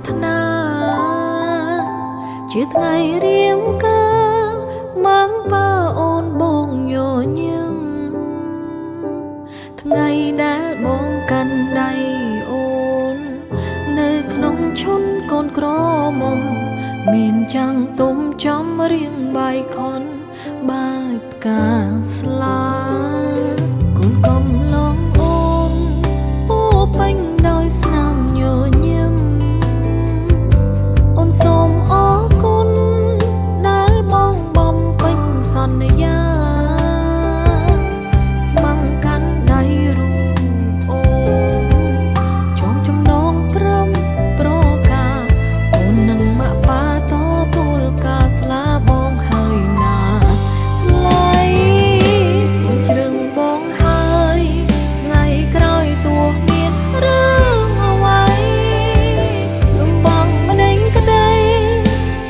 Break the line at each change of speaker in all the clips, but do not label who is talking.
ថ្នាជាថ្ងៃរៀងការម៉ាំងប៉ាអូនបងញញឹមថ្ងៃដែលបងកាន់ដៃអូននៅក្នុងឈុនកូនក្រមុំមានចាំងទុំចំរៀងបាយខុនបាយផ្កាស្លាកូនកំឡងអូនពោពេញដោយស្នាមញញឹមអូនសូមអរគុណដែលបងបំពេញសន្យាស្មង្កាន់ដៃរូបអូនចំចំណងព្រមប្រការអូននឹងមកប៉ាតទួលការស្លាបងហើយណាថ្លៃអូនជ្រឹងបងហើយថ្ងៃក្រោយទោះមានរឿងអ្វីលំបងម្ដេញក្ដី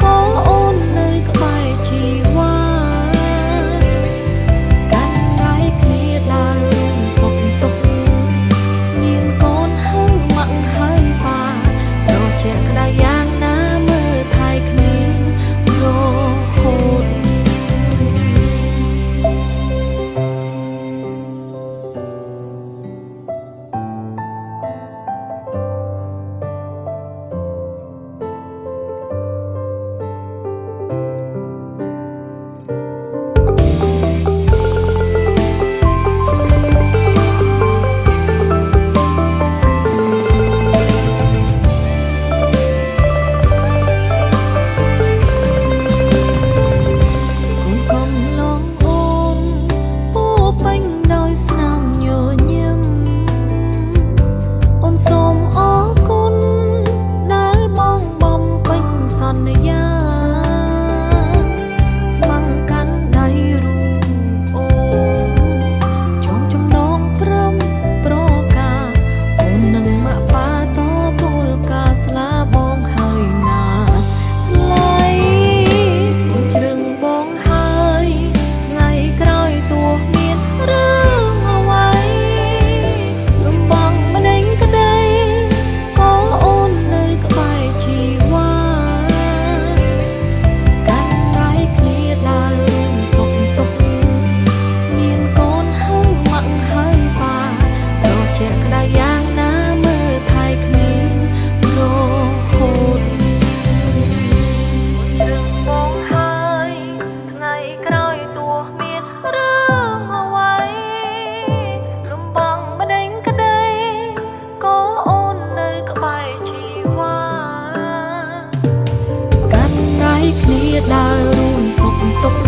ក៏អូននៅក្បែរជីវ៉ាកាន់ដៃគ្នាដើររួមសុខទុក្ខមានកូនហើយម៉ាក់ហើយប៉ារកជាក្ដីយ៉ាងណាមើលថែគ្នារហូតដើររួមសុខទុក្ខ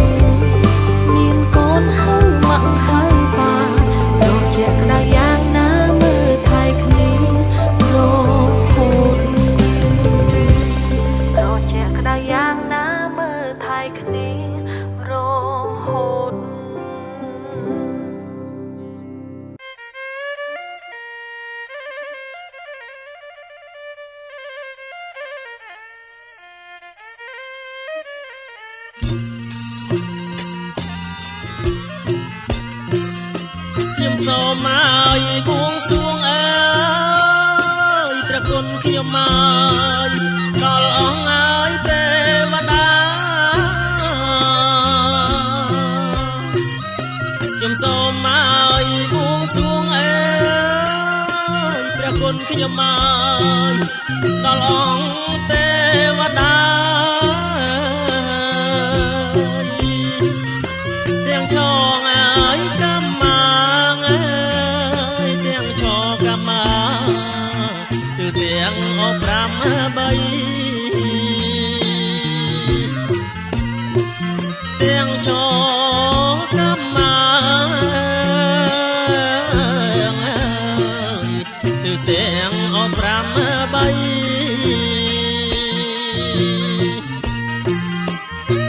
មានកូនហើយម៉ាក់ហើយប៉ារកជាក្ដីយ៉ាងណាមើលថែគ្នារហូតរកជាក្ដីយ៉ាងណាមើលថែគ្នារហូតខ្ញុំសូមឲ្យបួងសួងអើយព្រះគុណខ្ញុំមកដល់អង្គឲ្យទេវតាខ្ញុំសូមឲ្យបួងសួងអើយព្រះគុណខ្ញុំមកដល់អង្គទេវតាទាំងចងឲ្យកម្មទាំងអ5 3ទាំងចកម្មទៅទាំងអ5 3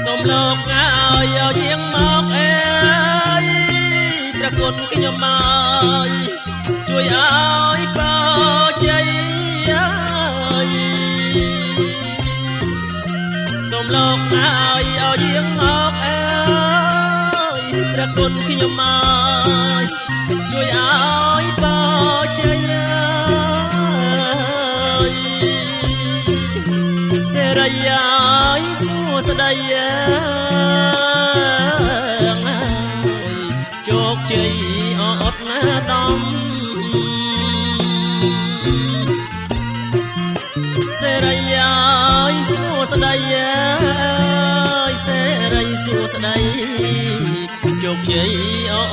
សូមលោកឲ្យយាងមកអើយព្រះគុណខ្ញុំមកជួយឲ្យបោជ័យសូមលោកឲ្យយាងមកអើយព្រះគុណខ្ញុំមកជួយឲ្យបោជ័យ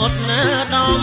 ឧត្តម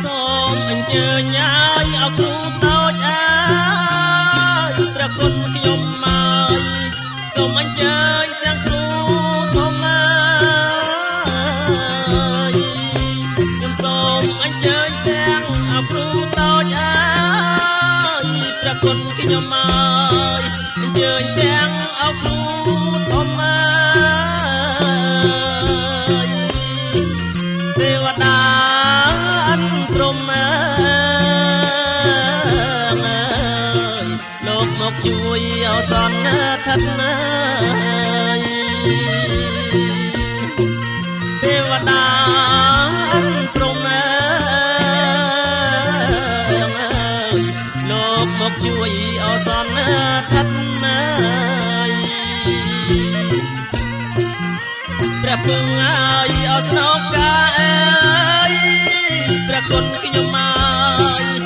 សូមអញ្ជើញឲ្យអគ្រូតូចអើយព្រះគុណខ្ញុំមកសូមអញ្ជើញទាំងគ្រូធំអើយខ្ញុំសូមអញ្ជើញទាំងអគ្រូតូចអើយព្រះគុណខ្ញុំមកអញ្ជើញទាំងអគ្រូធំអើយទេវតាព្រំអើយលោកមកជួយអសន្នថិតអើយទេវតាព្រំអើយលោកមកជួយអសន្នថិតអើយព្រះពឹងអើយអស្នងកាអើយព្រះគុណខ្ញុំមក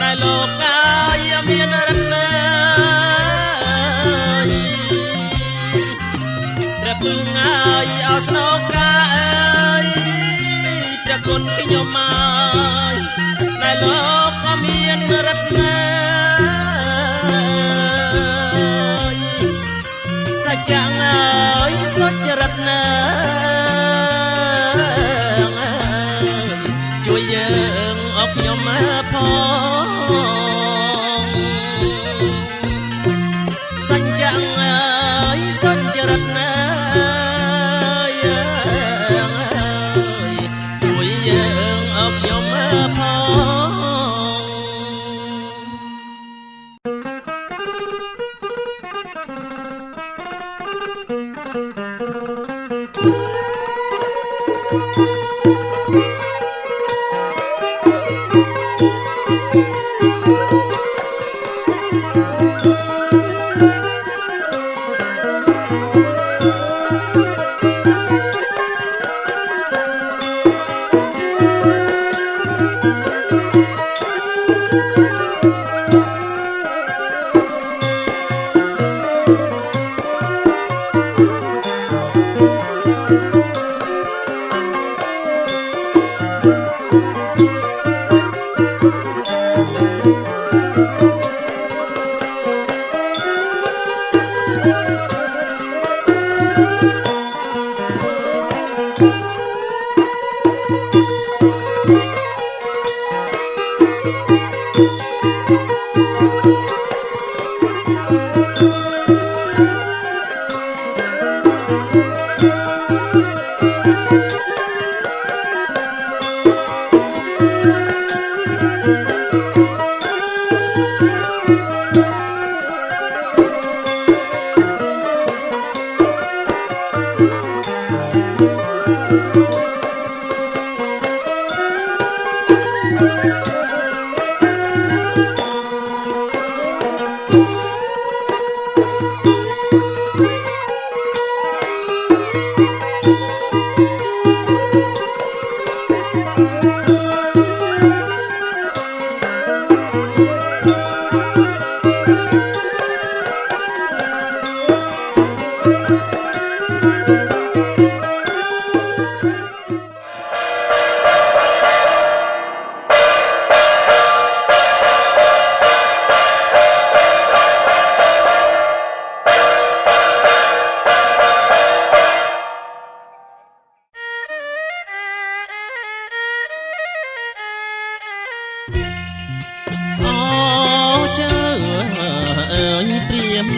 ដែលលោកកាយមានរតនាព្រះពឹងអើយអស្នងកាអើយព្រះគុណខ្ញុំមកដែលលោកក៏មានរតនាសច្ចៈអើយសុចរិតណាជួយយើងអបខ្ញុំផងសច្ចៈអើយសុចរិតណាជួយយើងអបខ្ញុំផង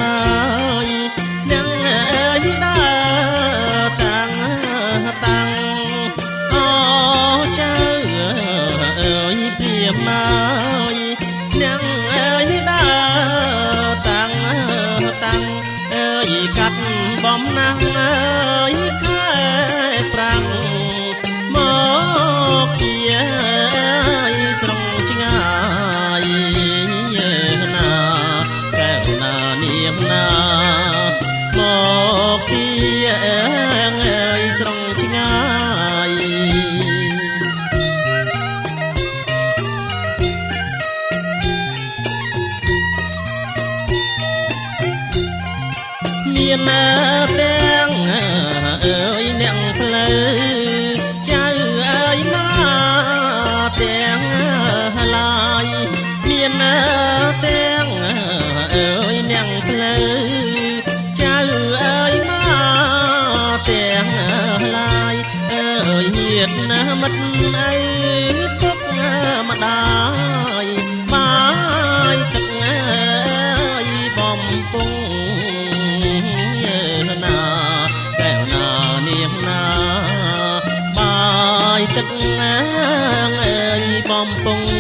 ណាយនាងអើយដើរតាំងតាំងអូចៅអើយព្រាបណាយនាងអើយដើរតាំងតាំងអើយកាត់បំណាំងអើយខែប្រាំងមកពីស្រុងឆ្ងាយណាកែវណានាងណាមកពីស្រុងឆ្ងាយមានទាំងអើយអ្នកផ្លូវចៅអើយមកទាំងឡាយមានទាំងអើយអ្នកផ្លូវចៅអើយមកទាំងឡាយអើយញាតមិត្តអើយពុកម្ដាយបាយទឹកអើយបំពង់ណាកែវណានាងណាបាយទឹកអើយបំពង់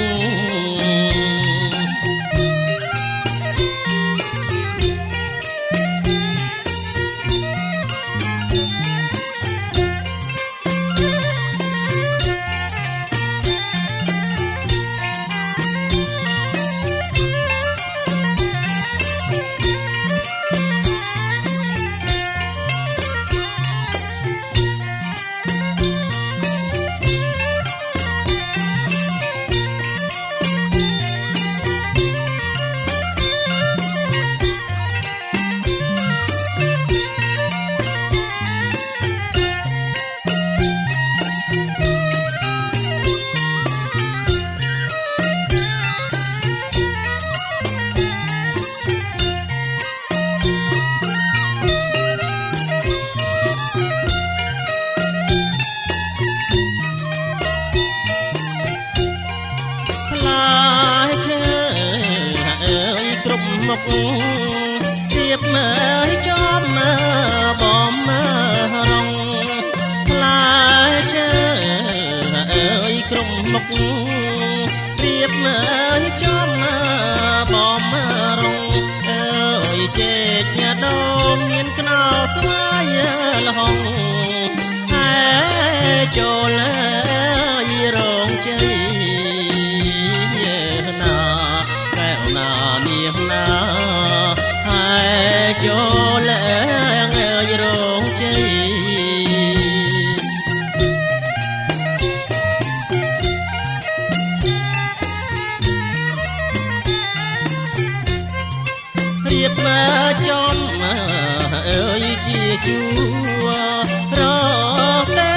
មុខទៀបមើលចំបំរងផ្លែឈើអើយក្រុមមុខទៀបមើលចំបំរងអើយចេកញ៉ាដូមមានខ្នោស្វាយលហងហើយចូលរងជ័យណាកែវណានាងណាហើយចូលរងជ័យរៀបចំអើយជាជួរតែ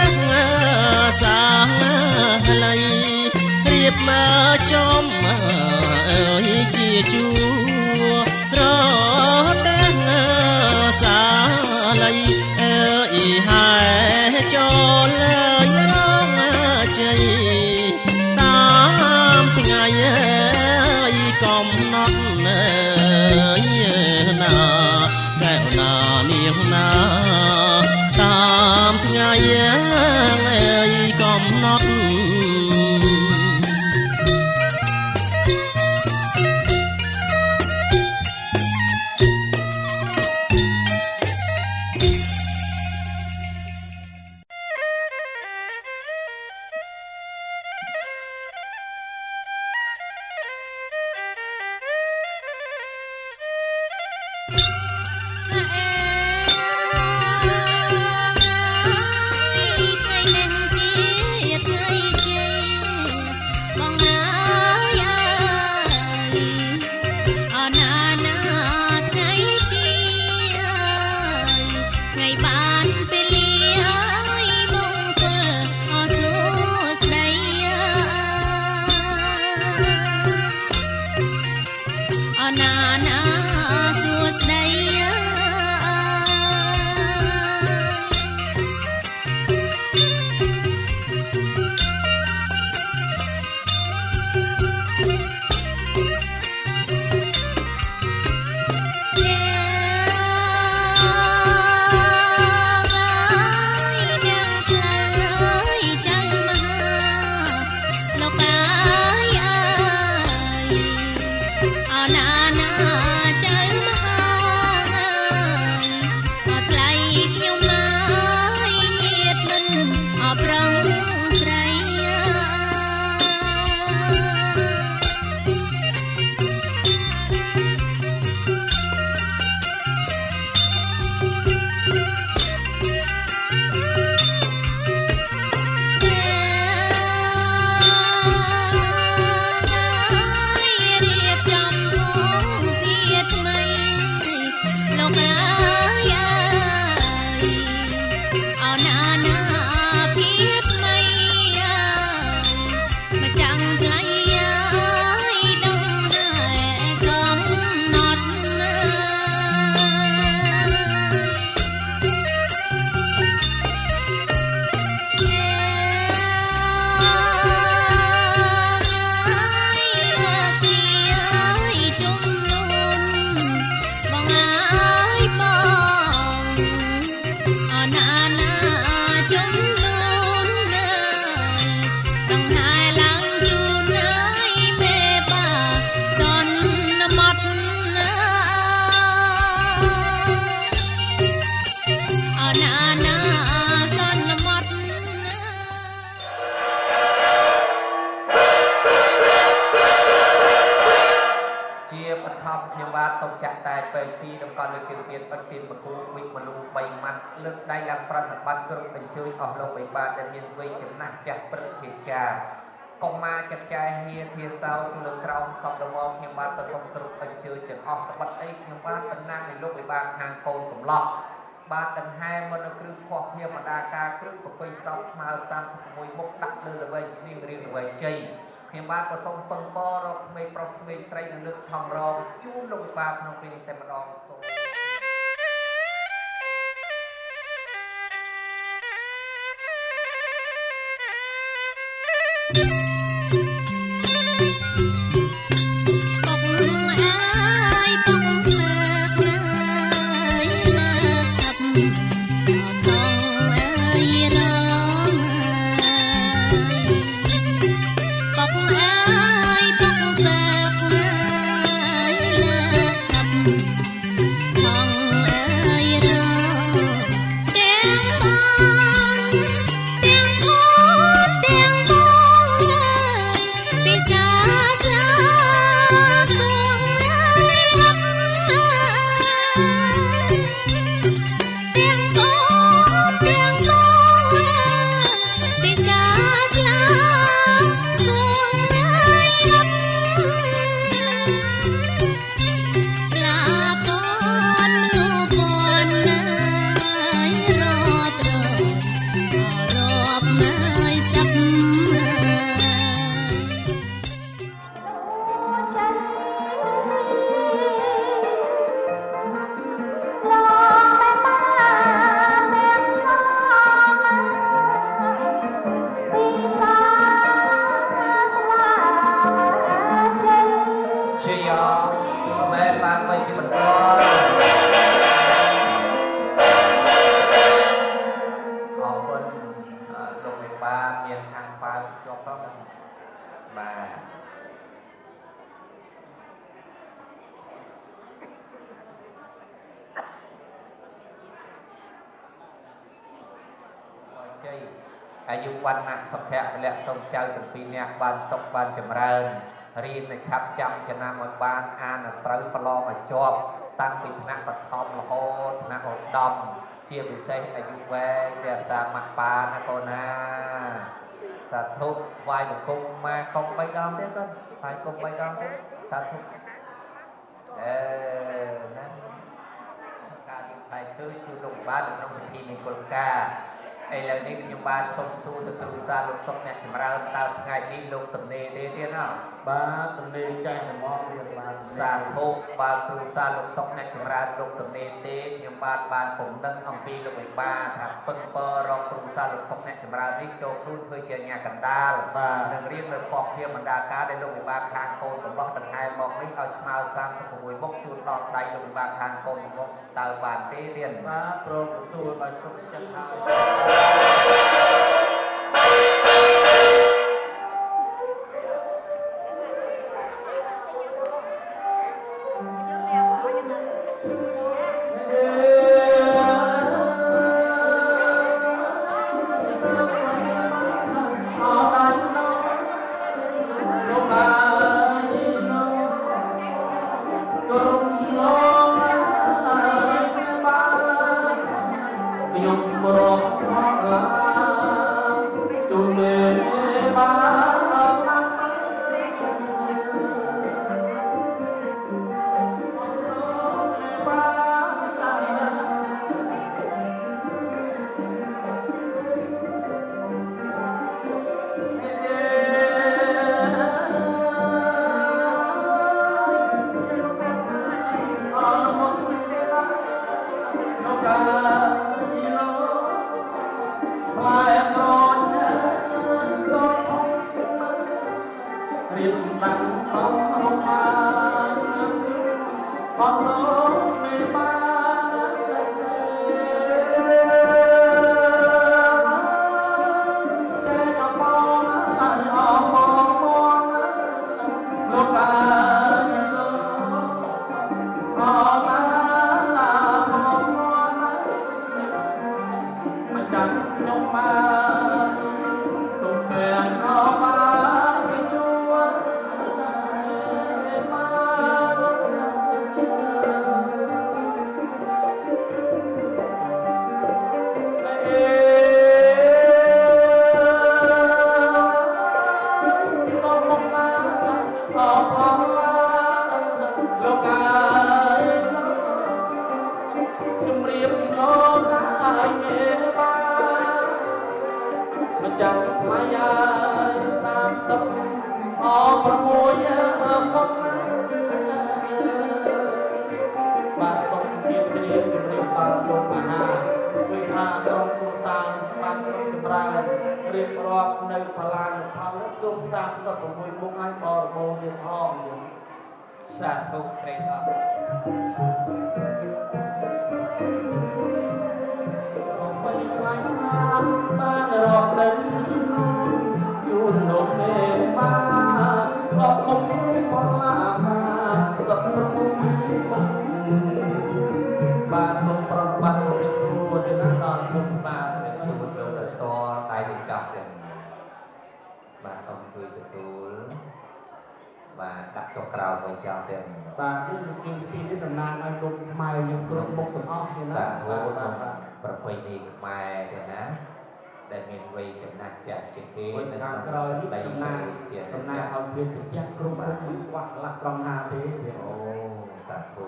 សាឡៃរៀបចំអើយជាជួរតែសាឡៃអើយហើយចូលរងជ័យតាមថ្ងៃកំណត់ណាកែវណានាងណាតាមថ្ងៃកំណត់
ពេលពីដល់កលលើជើងទៀតបាត់ទៀតបកូវិមនូ3ម៉ាត់លើកដៃឡើងប្រណិប័តគ្រប់បញ្ជួយអស់លោកបីបាទដែលមានវ័យចំណាស់ចាស់ព្រឹកធាចាកុមារចកចែហៀធាសោទៅលើក្រោមសពដំងខ្ញុំបាទប្រសូមគ្រប់បញ្ជួយទាំងអស់ក្បត់អីខ្ញុំបាទតំណាងនៃលោកបីបាទខាងកូនកំឡោះបាទដង្ហែមកនៅគ្រឿងខោះភៀមដាការគ្រឿងប្រពៃស្រោបស្មើ36មុខដាក់លើល្វែងឈ្នៀងរៀងល្វែងជ័យខ្ញុំបាទក៏សូមពឹងពររកក្មេងប្រុសក្មេងស្រីនៅលើកថំរងជូនលោកវិបាកក្នុងពេលនេះតែម្ដងសូម อายุวันนักสุขะและทรงเจ้าถึงปีนี้บานสุขบานจำเริญเรียนในชับจำจะนำมาบานอ่านตรึปลอมาจบตั้งเป็นนักปฐมละโหนักอดดมเทียบวิเศษอายุเวเรียสามักปานะโกนาสาธุวายบุกุมมากงใบดองเท่านั้นวายกงใบดองเท่าสาธุนั่นการยิ่งไปคือจุลงบ้านในพิธีในกลกาไอ้เหล่านี้ยมบาลส่งสู้ถึงกรุษาลูกศพเนี่ยจะมาเราตามไงนี้ลงตำเนเตี้ยเนาะบ้าตำเนใจแต่มองเรียนบ้านสาธุบาลกรุษาลูกศพเนี่ยจะมาเราลงตำเนเตี้ยยมบาลบาลผมนั่งอัมพีลงไปบ้าถ้าเปิงเปอรองกรุษาลูกศพเนี่ยจะมาเราที่โจกรุ่นเคยเจอหน้ากันได้หนึ่งเรียกเลยขอบเพียงมันดาการได้ลงไปบ้าทางโกนผมล็อกดังไงมองนี่เอาสมาซ้ำสักหัวบกจูนดอกใดลงไปบ้าทางโกนผมตาบานเตี้ยเตี้ยบ้าโปรประตูบาลสมจันท
រៀបរាប់នៅផលានុផលជុំ36មុខឲ្យបរិបូរណ៍ទៀតផង
សាធុត្រេកអរ
បីខ្លាញ់ណាស់បានរាប់នៅជំនួនជូនលោកមេបានសពមុខផលាសាសពប្រមុខបានសូមប្របាត់រៀបរួចទៅណាដល់លោកបាន
ជួបលោកតតែទៅចប់ទៀតបាទអង្គុយទទួលបាទដាក់ចុះក្រោមមួយចោលទៀត
បាទនេះលោកជាពីនេះតំណាងឲ្យលោកខ្មែរយើងគ្រប់មុខទាំងអស់ទេណា
បាទប្រពៃណីខ្មែរទេណាដែលមានវ័យចំណាស់ចាស់ជាងគេ
នៅខាងក្រោយនេះតំណាងឲ្យភាពប្រទះគ្រប់មុខមិនខ្វះកន្លះត្រង់ណាទេ
អូសាធុ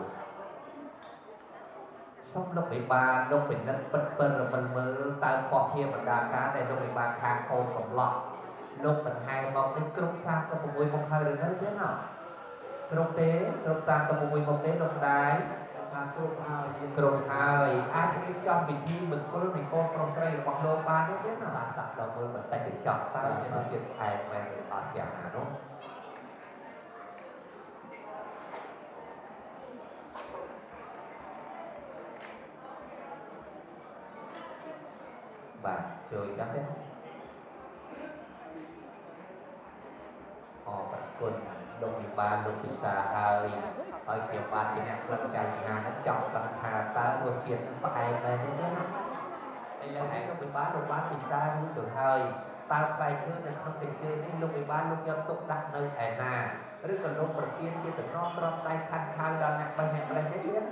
សូមលោកវិបាលលោកពិនិត្យពិតពិតរមិនមើលតើពពភាបណ្ដាការដែលលោកវិបាលខាងកូនកំឡោះលោកដង្ហែមកនេះគ្រប់36មុខហើយឬនៅទេណាគ្រប់ទេគ្រប់36មុខទេលោកម្ដាយ
ថាគ្រប់ហើយ
អាចរៀបចំពិធីមង្គលនៃកូនប្រុសស្រីរបស់លោកបានទេណាសាក់ដល់មើលបន្តិចទៅចប់តើមានរសជាតិផ្អែមមែនឬអត់យ៉ាងណានោះបាទជួយដាក់ទេអរគុណលោកវិបាលលោកពិសាហើយខ្ញុំបានជាអ្នកផ្លឹកចៃណានឹងចង់ដឹងថាតើរសជាតិនឹងផ្អែមមែនទេណាឥឡូវឯងលោកវិបាលលោកបានពិសារួចទៅហើយតើផ្លែឈើនៅក្នុងកញ្ជើនេះលោកវិបាលលោកយកទុកដាក់នៅឯណាឬក៏លោកប្រទានជាតំណត្រង់ដៃខាត់ខៅដល់អ្នកបេះអ្នកម្លេះទេទៀត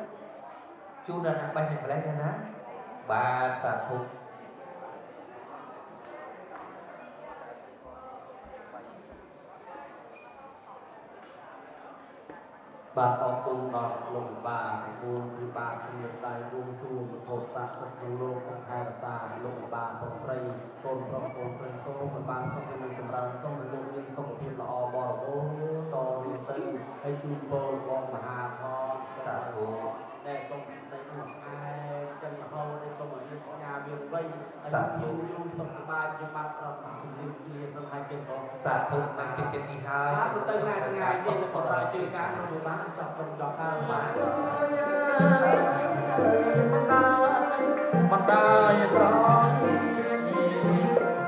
ជូនដល់អ្នកបេះអ្នកម្លេះទេណាបាទសាធុ
បាទអរគុណដល់លោកវិបាលទាំងមូលគឺបាទជាដៃរួមសួរពុទ្ធសាសនាក្នុងលោកសង្ខេបសាលោកវិបាលប្រុសស្រីកូនប្រុសកូនស្រីសូមឲ្យបានសុខភាពចម្រើនសូមឲ្យលោកមានសុខភាពល្អបរិបូរណ៍តរៀនទៅហើយជូនពរបងមហាផលសាធុដែលសូមតែនោះឯចិនហោដែលសូមឲ្យបញ្ញាមានវ័យហើយយូរយូរសុខសប្បាយជាបាទប្រមជំរាបលាសង្ខេបចេញបង
សាធុតាំងចិត្តនេះហើយ
បាទទៅណាឆ្ងាយនេះនៅបរិយាជើការនៅបានចាប់ចំដកហើយបាទបណ្ដាយត្រង់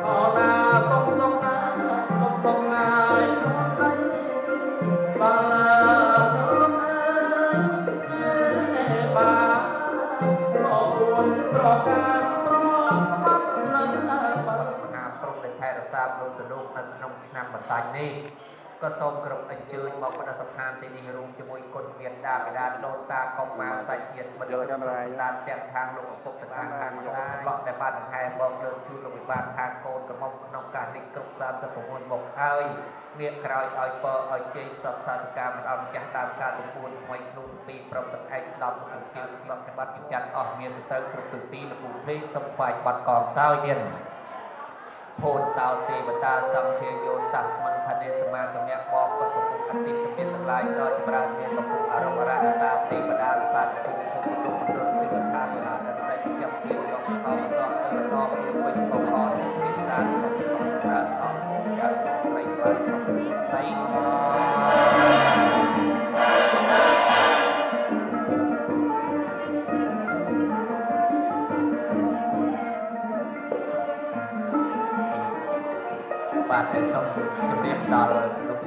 អណាសុំសុំណាសុំសុំណាយសុំស្ដីបាទបាទអរគុណប្រការព្រមស្មាត់នឹង
មហាព្រំដែលថែរក្សាលោកសនុកនៅក្នុងឆ្នាំម្សាញ់នេះក៏សូមគ្រប់អញ្ជើញមកប្រតិស្ថានទីនេះរួមជាមួយគុណមានតាបិតាដូនតាកុមារសាច់ញាតិមិត្តគ្រប់តាទាំងខាងលោកឪពុកទាំងខាងកូនប្លុកដែលបានបង្ហាញមកលើកជូនលោកវិបាលខាងកូនកំមុំក្នុងការនេះគ្រប់36មុខហើយងាកក្រោយឲ្យពរឲ្យជ័យសពសាធការមិនអត់ម្ចាស់តាមការទំពួនស្មៃខ្លួនពីព្រមទាំងឯកដំនឹងទាវក្លប់សម្បត្តិវិចិត្រអស់មានទៅគ្រប់ទិសទីលោកភេកសំថ្វាយបាត់កងសោយទៀតភូតតោទេវតាសង្ឃេយោតាស្មន្ថនេសមាគមៈបបពុទ្ធពុទ្ធអតិសមានទាំងឡាយដល់ចម្រើនមានពុទ្ធអរវរណតាទេវតាសាទពុទ្ធពុទ្ធពុទ្ធពុទ្ធទេវតាអានតែចាប់ពីយកបន្តទៅដល់ពីវិញក៏អត់នឹងពិសាសុខសុខដល់ដល់យ៉ាងស្រីបានសុខស្រីបាទតែសូមជម្រាបដល់លោក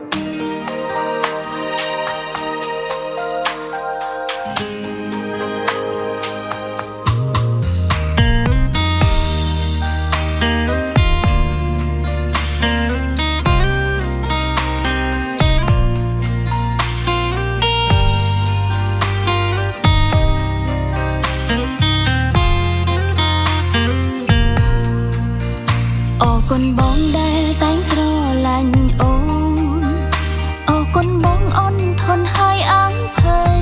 គុណបងដែលតែងស្រឡាញ់អូនអរគុណបងអន់ធន់ហើយអើងភ័យ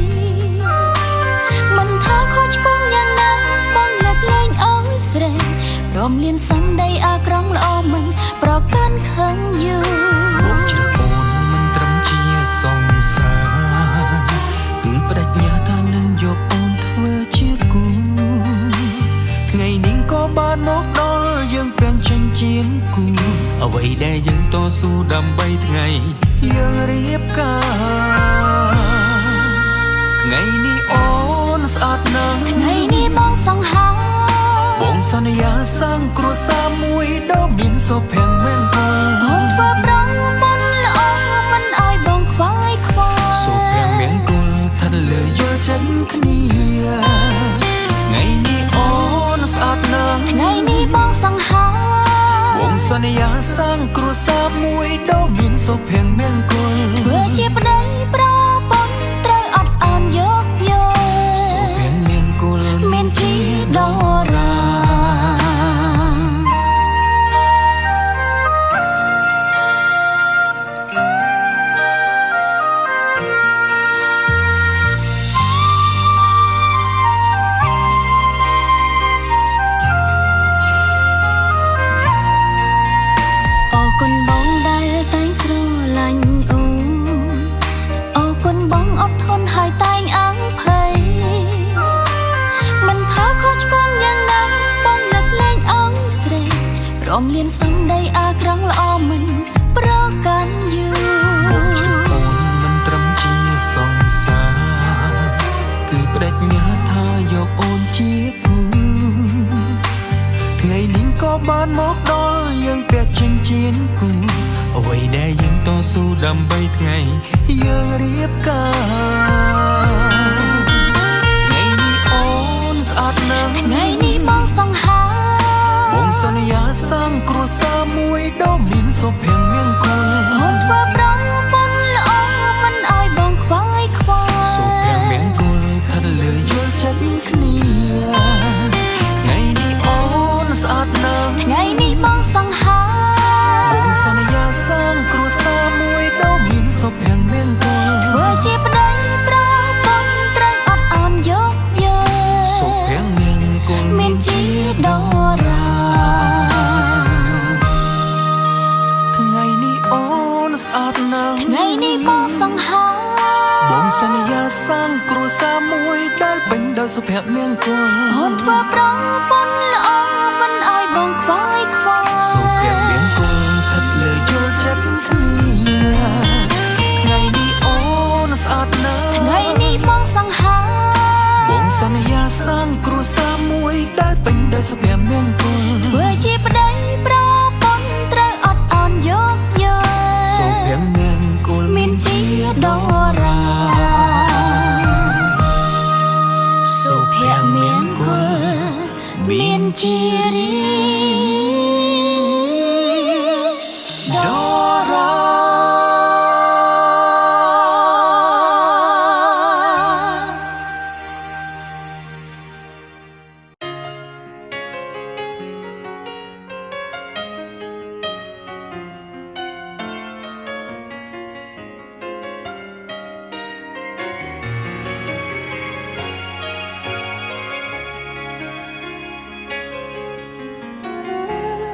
មិនថាខុសឆ្គងយ៉ាងណាបងលើកលែងអើយស្រីព្រមលៀនសំដីអាក្រង់ល្អមិនប្រកាន់ខឹងយូរ
បងជ្រើអូនមិនត្រឹមជាសង្សារគឺប្រាជ្ញាថានឹងយកអូនធ្វើជាគូថ្ងៃនេះក៏បានមកដល់យើងពេញចេញជា ជាងគូអ្វីដែលយើងតស៊ូដើម្បីថ្ងៃយើងរៀបការថ្ងៃនេះអូនស្អាតណាស់
ថ្ងៃនេះបងសង្ហា
បងសន្យាសាងគ្រួសារមួយដ៏មានសុភមង្គល
បងធ្វើប្រងបុណ្យល្អមិនឲ្យបងខ្វាយខ្វល់
សុភមង្គលឋិតលើយល់ចិត្តគ្នាថ្ងៃនេះអូនស្អាតណាស់
ថ្ងៃនេះបងសង្ហា
បងសន្យាសាងគ្រួសារមួយដ៏មានសុភមង្គល
ធ្វើជាប្តីប្រពន្ធត្រូវអត់ឱនយកយក
សុភមង្គល
មានជីដូរា អរគុណបងដែលតែងស្រឡាញ់អូនអរគុណបងអត់ធន់ហើយតែងអាំងភ័យមិនថាខុសឆ្គងយ៉ាងណាបងនឹកលែងអងស្រេកព្រមលៀនសំដីអាក្រង់ល្អមិនប្រកាន់យូរ
ជួបអូនមិនត្រឹមជាសង្សារគឺបដិញ្ញាថាយកអូនជាគូថ្ងៃនេះក៏បានមកដល់យើងពាក់ចិញ្ចៀនគូអ្វីដែលយើងតស៊ូដើម្បីថ្ងៃយើងរៀបការថ្ងៃនេះអូនស្អាតណាស់
ថ្ងៃនេះបងសង្ហា
បងសន្យាសាងគ្រួសារមួយដ៏មានសុភមង្គល
អូនធ្វើប្រងបុណ្យល្អមិនឲ្យបងខ្វាយខ្វល់
សុភមង្គលឋិតលើយល់ចិត្តគ្នាថ្ងៃនេះអូនស្អាតណាស់
ថ្ងៃនេះបងសង្ហា
បងសន្យាសាងគ្រួសារមួយដ៏មានសុភមង្គល
ធ្វើជាប្តីប្រពន្ធត្រូវអត់ឱនយកយក
សុភមង្គល
មានជីដូរា
ថ្ងៃនេះអូនស្អាតណាស់
ថ្ងៃនេះបងសង្ហា
បងសន្យាសាងគ្រួសារមួយដែលពេញដោយសុភមង្គល
អូនធ្វើប្រងបុណ្យល្អមិនឲ្យបងខ្វាយខ្វល់
សុភមង្គលឋិតលើយល់ចិត្តគ្នាថ្ងៃនេះអូនស្អាតណាស់
ថ្ងៃនេះបងសង្ហា
បងសន្យាសាងគ្រួសារមួយដែលពេញដោយសុភមង្គល
ធ្វើជាប្តីប្រពន្ធត្រូវអត់ឱនយកយក
សុភមង្គល
មានជីដូរា សុភមង្គលមានជារីដូរា
ប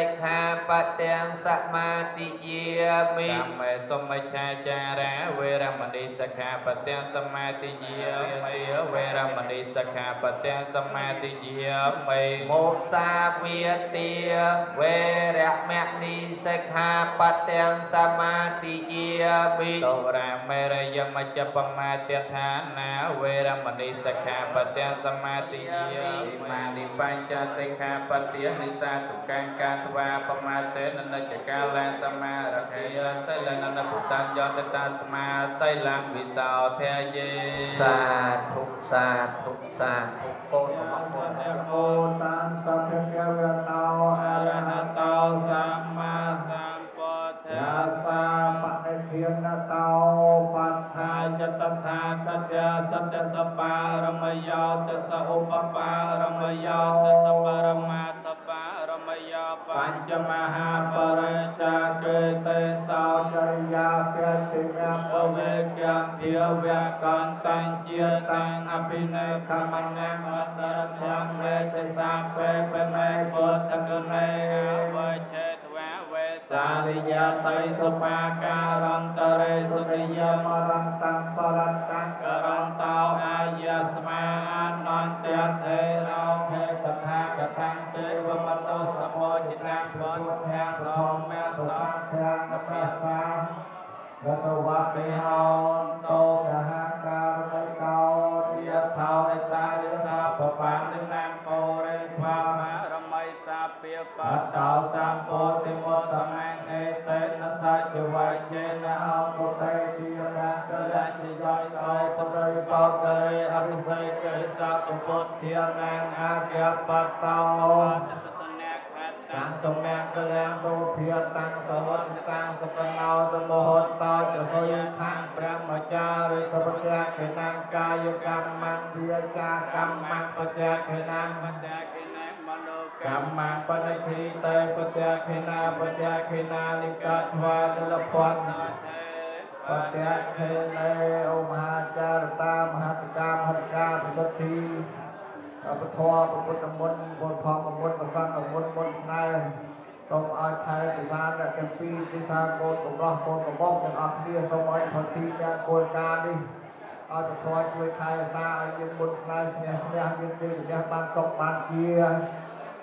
Sikkha បទានិសាទុកាការថ្វា បាបមាទេននិច្ចកាលាសមារខេយសិលននពុតាយន្តតាសមាសិលំវិសោធយេ
សាធុសាធុសាធុកូនរបស់កូន
โมตังสัพเพเกวะโตอะระหะโตสัมมาสัมพุทธั
ยั
ส
ส
สะ
สะ
ปะเนเทียนโตปัฏฐายตถาคตยสัตตสปารมโยตัสสะอุปปารมโยตัสสะปรมาตปารมโยปัญจมหาปริจจเกเตสาวจริยาเปชิมะปเวกยมเทียวเวกันตังเจียตังอภิเนยขมังนังอัตตรธังเวทสามเปเปเมปุตตะกุเนเวเชตวะเวสาลิยาไตสุปาการันตเรสุติยมรันตังปรันตังกรันตาวอายาสมานันเตเทเราเทตถาคตังเทวมโตสมโภชินังพุทธังพรหมแม่ตุตังเทียงนัพพะสังรัตวัตติหอนโตกะหังการไมเกาเดียเท้าในตาเดียทาปะปางในนางโกเรความารมัยสาเปียปัตตาสัมโพธิโมตมังเอเตนะสัจวัยเจนะเอาปุเตติยนังกะละจิยอยโตปุเตยปอกเตยอภิเษกเกสัพพุทธเทียนังอาเกียปัตตาตังตแมงกะแลงโตเพียตังสวัสตังสปนาวตโมหตตาจะโหยขังพระมจาริกปฏิเขนังกายกรรมังเพียจากรรมังปฏิเขนังกรรมังปฏิทีเตปฏิเขนาปฏิเขนานิกัตวานิลพนปฏิเขเนโอมหาจารตามหาติกามหาติกาปฏิทีปทวปพุทธมนต์บนพองมนต์ประสังมนต์บนนายต้องเอาใช้ประสานแต่เต็มปีที่ทางโกนกับรอโกนกับบ้องอย่างอักเดียสมัยพันธีการโกนการดิเอาปทวช่วยใครตายังบนนายเสียเสียยังเจอเนี่ยบางศพบางเกีย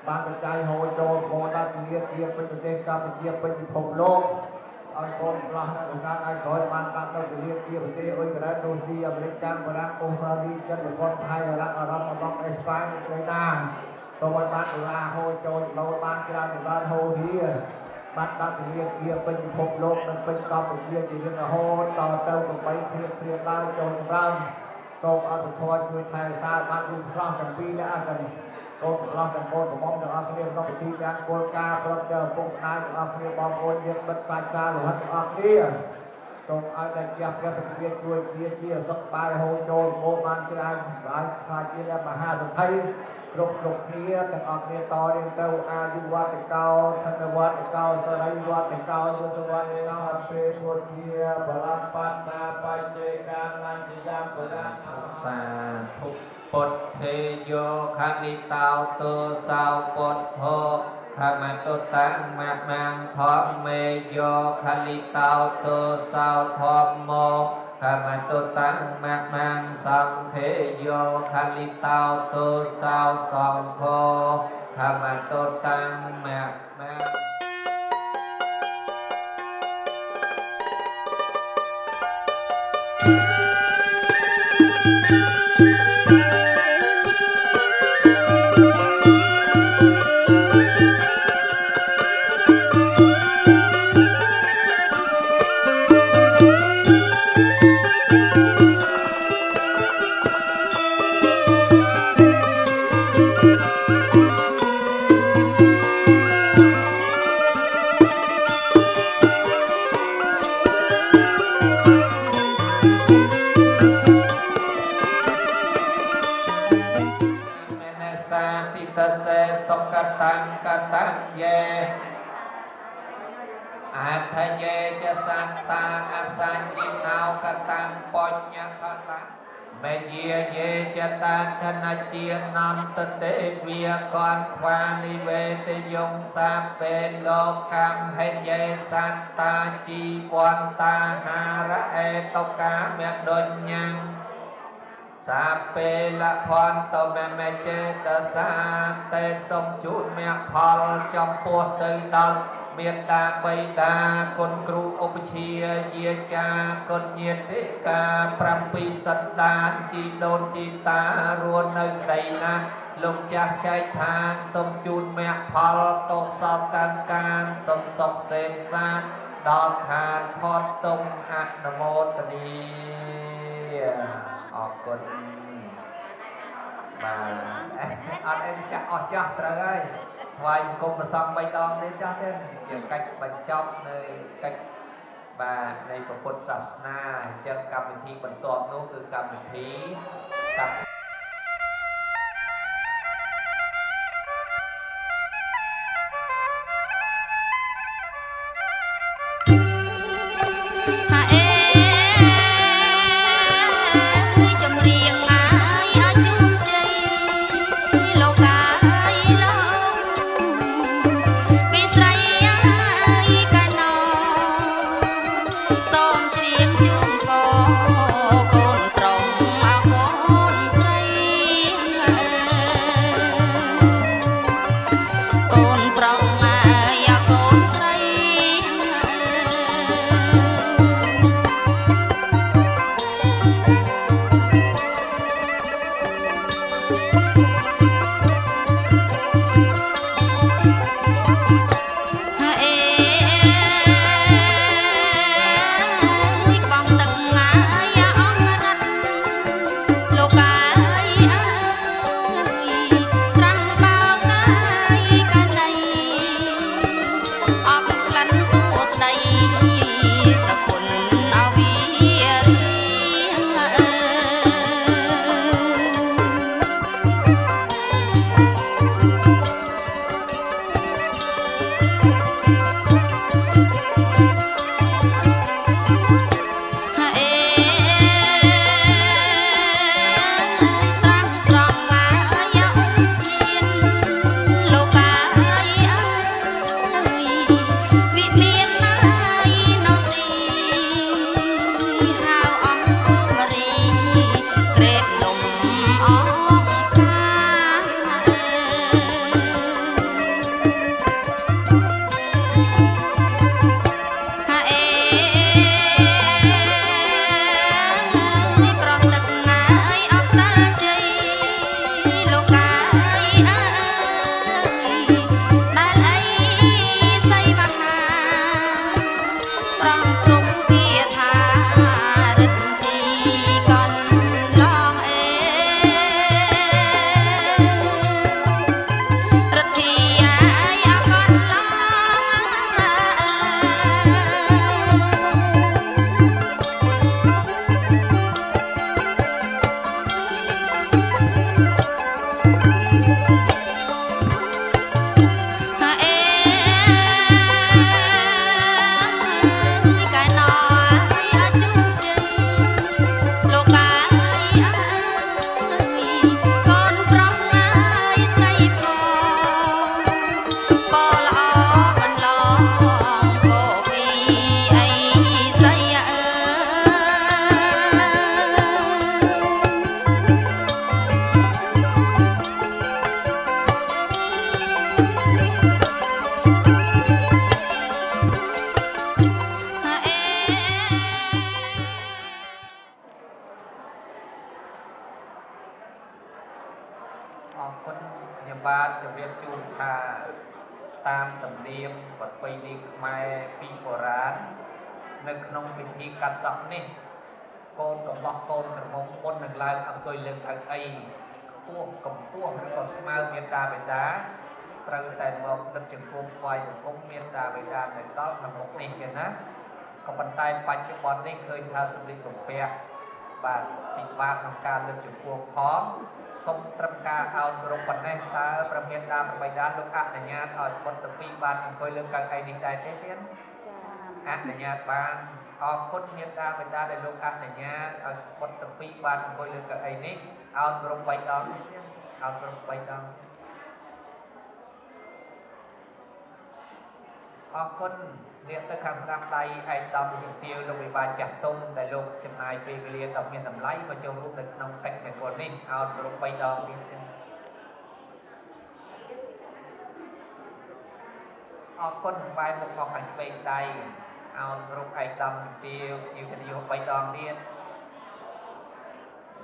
บางกระจายโหโจรโกดันเกียเกียเป็นประเทศกรรมเกียเป็นภพโลกเอาโกนปลาในองค์การไอ้ถอยมันตั้งแต่เรียกเกียประเทศโอ้ยกระนั้นโดซีอเมริกันกระนั้นองศาดีจันทร์คนไทยกระนั้นอารับมาบังเอสปานเกรนาตัวบ้านลาโฮโจรเราบ้านกระนั้นบ้านโฮเฮียบ้านตั้งเรียกเกียเป็นภพโลกมันเป็นกรรมเกียจีนโฮต่อเต้ากับไปเคลียร์ได้โจรร่างส่งเอาตัวทอยช่วยไทยตาบ้านรุ่งสร้างกันปีนี้กันโกนเราเป็นโกนกับมองอย่างอาเซียนต้องไปที่งานโกนกาเพราะเจอพวกนายอาเซียนบางคนยังเป็นสายชาหรือหัดอาเซียนต้องเอาในเกียร์เป็นเกียร์ช่วยเกียร์สักใบโฮโจโมมันจะได้หลายสายเกียร์มา5 สัปดาห์กรุบเกียร์แต่อาเซียนต่อเรียนเต้าอายุวัดเก่าธนวัดเก่าสลายวัดเก่ายุสวัดเก่าเป็นวัดเกียร์บาลปัตนาปัจเจกานันติยามสุรัตน์
สาธุปุถเทโยคณิตาวโตสาวปุถโธธรรมตุตังมะมังธรรมเมโยคณิตาวโตสาวธรรมโมธรรมตุตังมะมังสังเทโยคณิตาวโตสาวสังโฆธรรมตุตังมะมัง อาทะเยจะสัตตาอาสัญญินาวกตังปัญญคตังเมเยเยจะตังธนเจียนันตเตเวียกรควานิเวตยงสาเปโลกัมเหเยสัตตาจีวันตาหาระเอตกาเมดญญังสาเปละพรตเมเมเจตสาเตสมจุดเมพอลจอมปวดตื่นดอลเมียตาใบตาคนครูอุปเชียเยียจากนเยียติกาพรำปีสันดานจีโดนจีตารวนในใดนะ លោកចាស់ចែកឋានសូមជូនមគ្គផលតោសោកាងកានសូមសុខសេមសានដល់ឋានផតទុំអនុមោទនីអរគុណបាទអត់អីចាស់អស់ចាស់ត្រូវហើយថ្វាយបង្គំប្រសង3ដងនេះចាស់ទេជាកិច្ចបញ្ចប់នៅកិច្ចបាទនៃពុទ្ធសាសនាអញ្ចឹងកម្មវិធីបន្ទាប់នោះគឺកម្មវិធីកម្ម បាទជម្រាបជូនថាតាមទំនៀមប្រពៃណីខ្មែរពីបុរាណនៅក្នុងពិធីកាត់សក់នេះកូនកំឡោះកូនក្រមុំមុននឹងឡើងអង្គុយលើកៅអីខ្ពស់កម្ពស់ឬក៏ស្មើមេត្តាបិតាត្រូវតែមកដឹកជង្គង់ថ្វាយបង្គំមេត្តាបិតានៅដល់ខាងមុខនេះទេណាក៏ប៉ុន្តែបច្ចុប្បន្ននេះឃើញថាសម្លៀកបំពាក់បាទពិបាកក្នុងការលើកជង្គង់ផងសូមត្រឹមការអោនរំប៉ុណ្ណេះតើព្រះមេត្តាបិតាលោកអនុញ្ញាតឲ្យបុត្រពីរបានអង្គុយលើកៅអីនេះដែរទេទៀតអនុញ្ញាតបានអរគុណមេត្តាបិតាដែលលោកអនុញ្ញាតឲ្យបុត្រពីរបានអង្គុយលើកៅអីនេះអោនរំ3ដងនេះទៀតអោនរំ3ដងអរគុណអ្នកទៅខាងស្ដាំដៃឯកឧត្តមជំទាវលោកវិបាចាស់ទុំដែលលោកចំណាយពេលវេលាដ៏មានតម្លៃមកចូលរួមនៅក្នុងកិច្ចមង្គលនេះអោនរំ3ដងទៀតអរគុណបែរមុខមកខាងឆ្វេងដៃអោនរំឯកឧត្តមជំទាវភ្ញៀវកិត្តិយស3ដងទៀត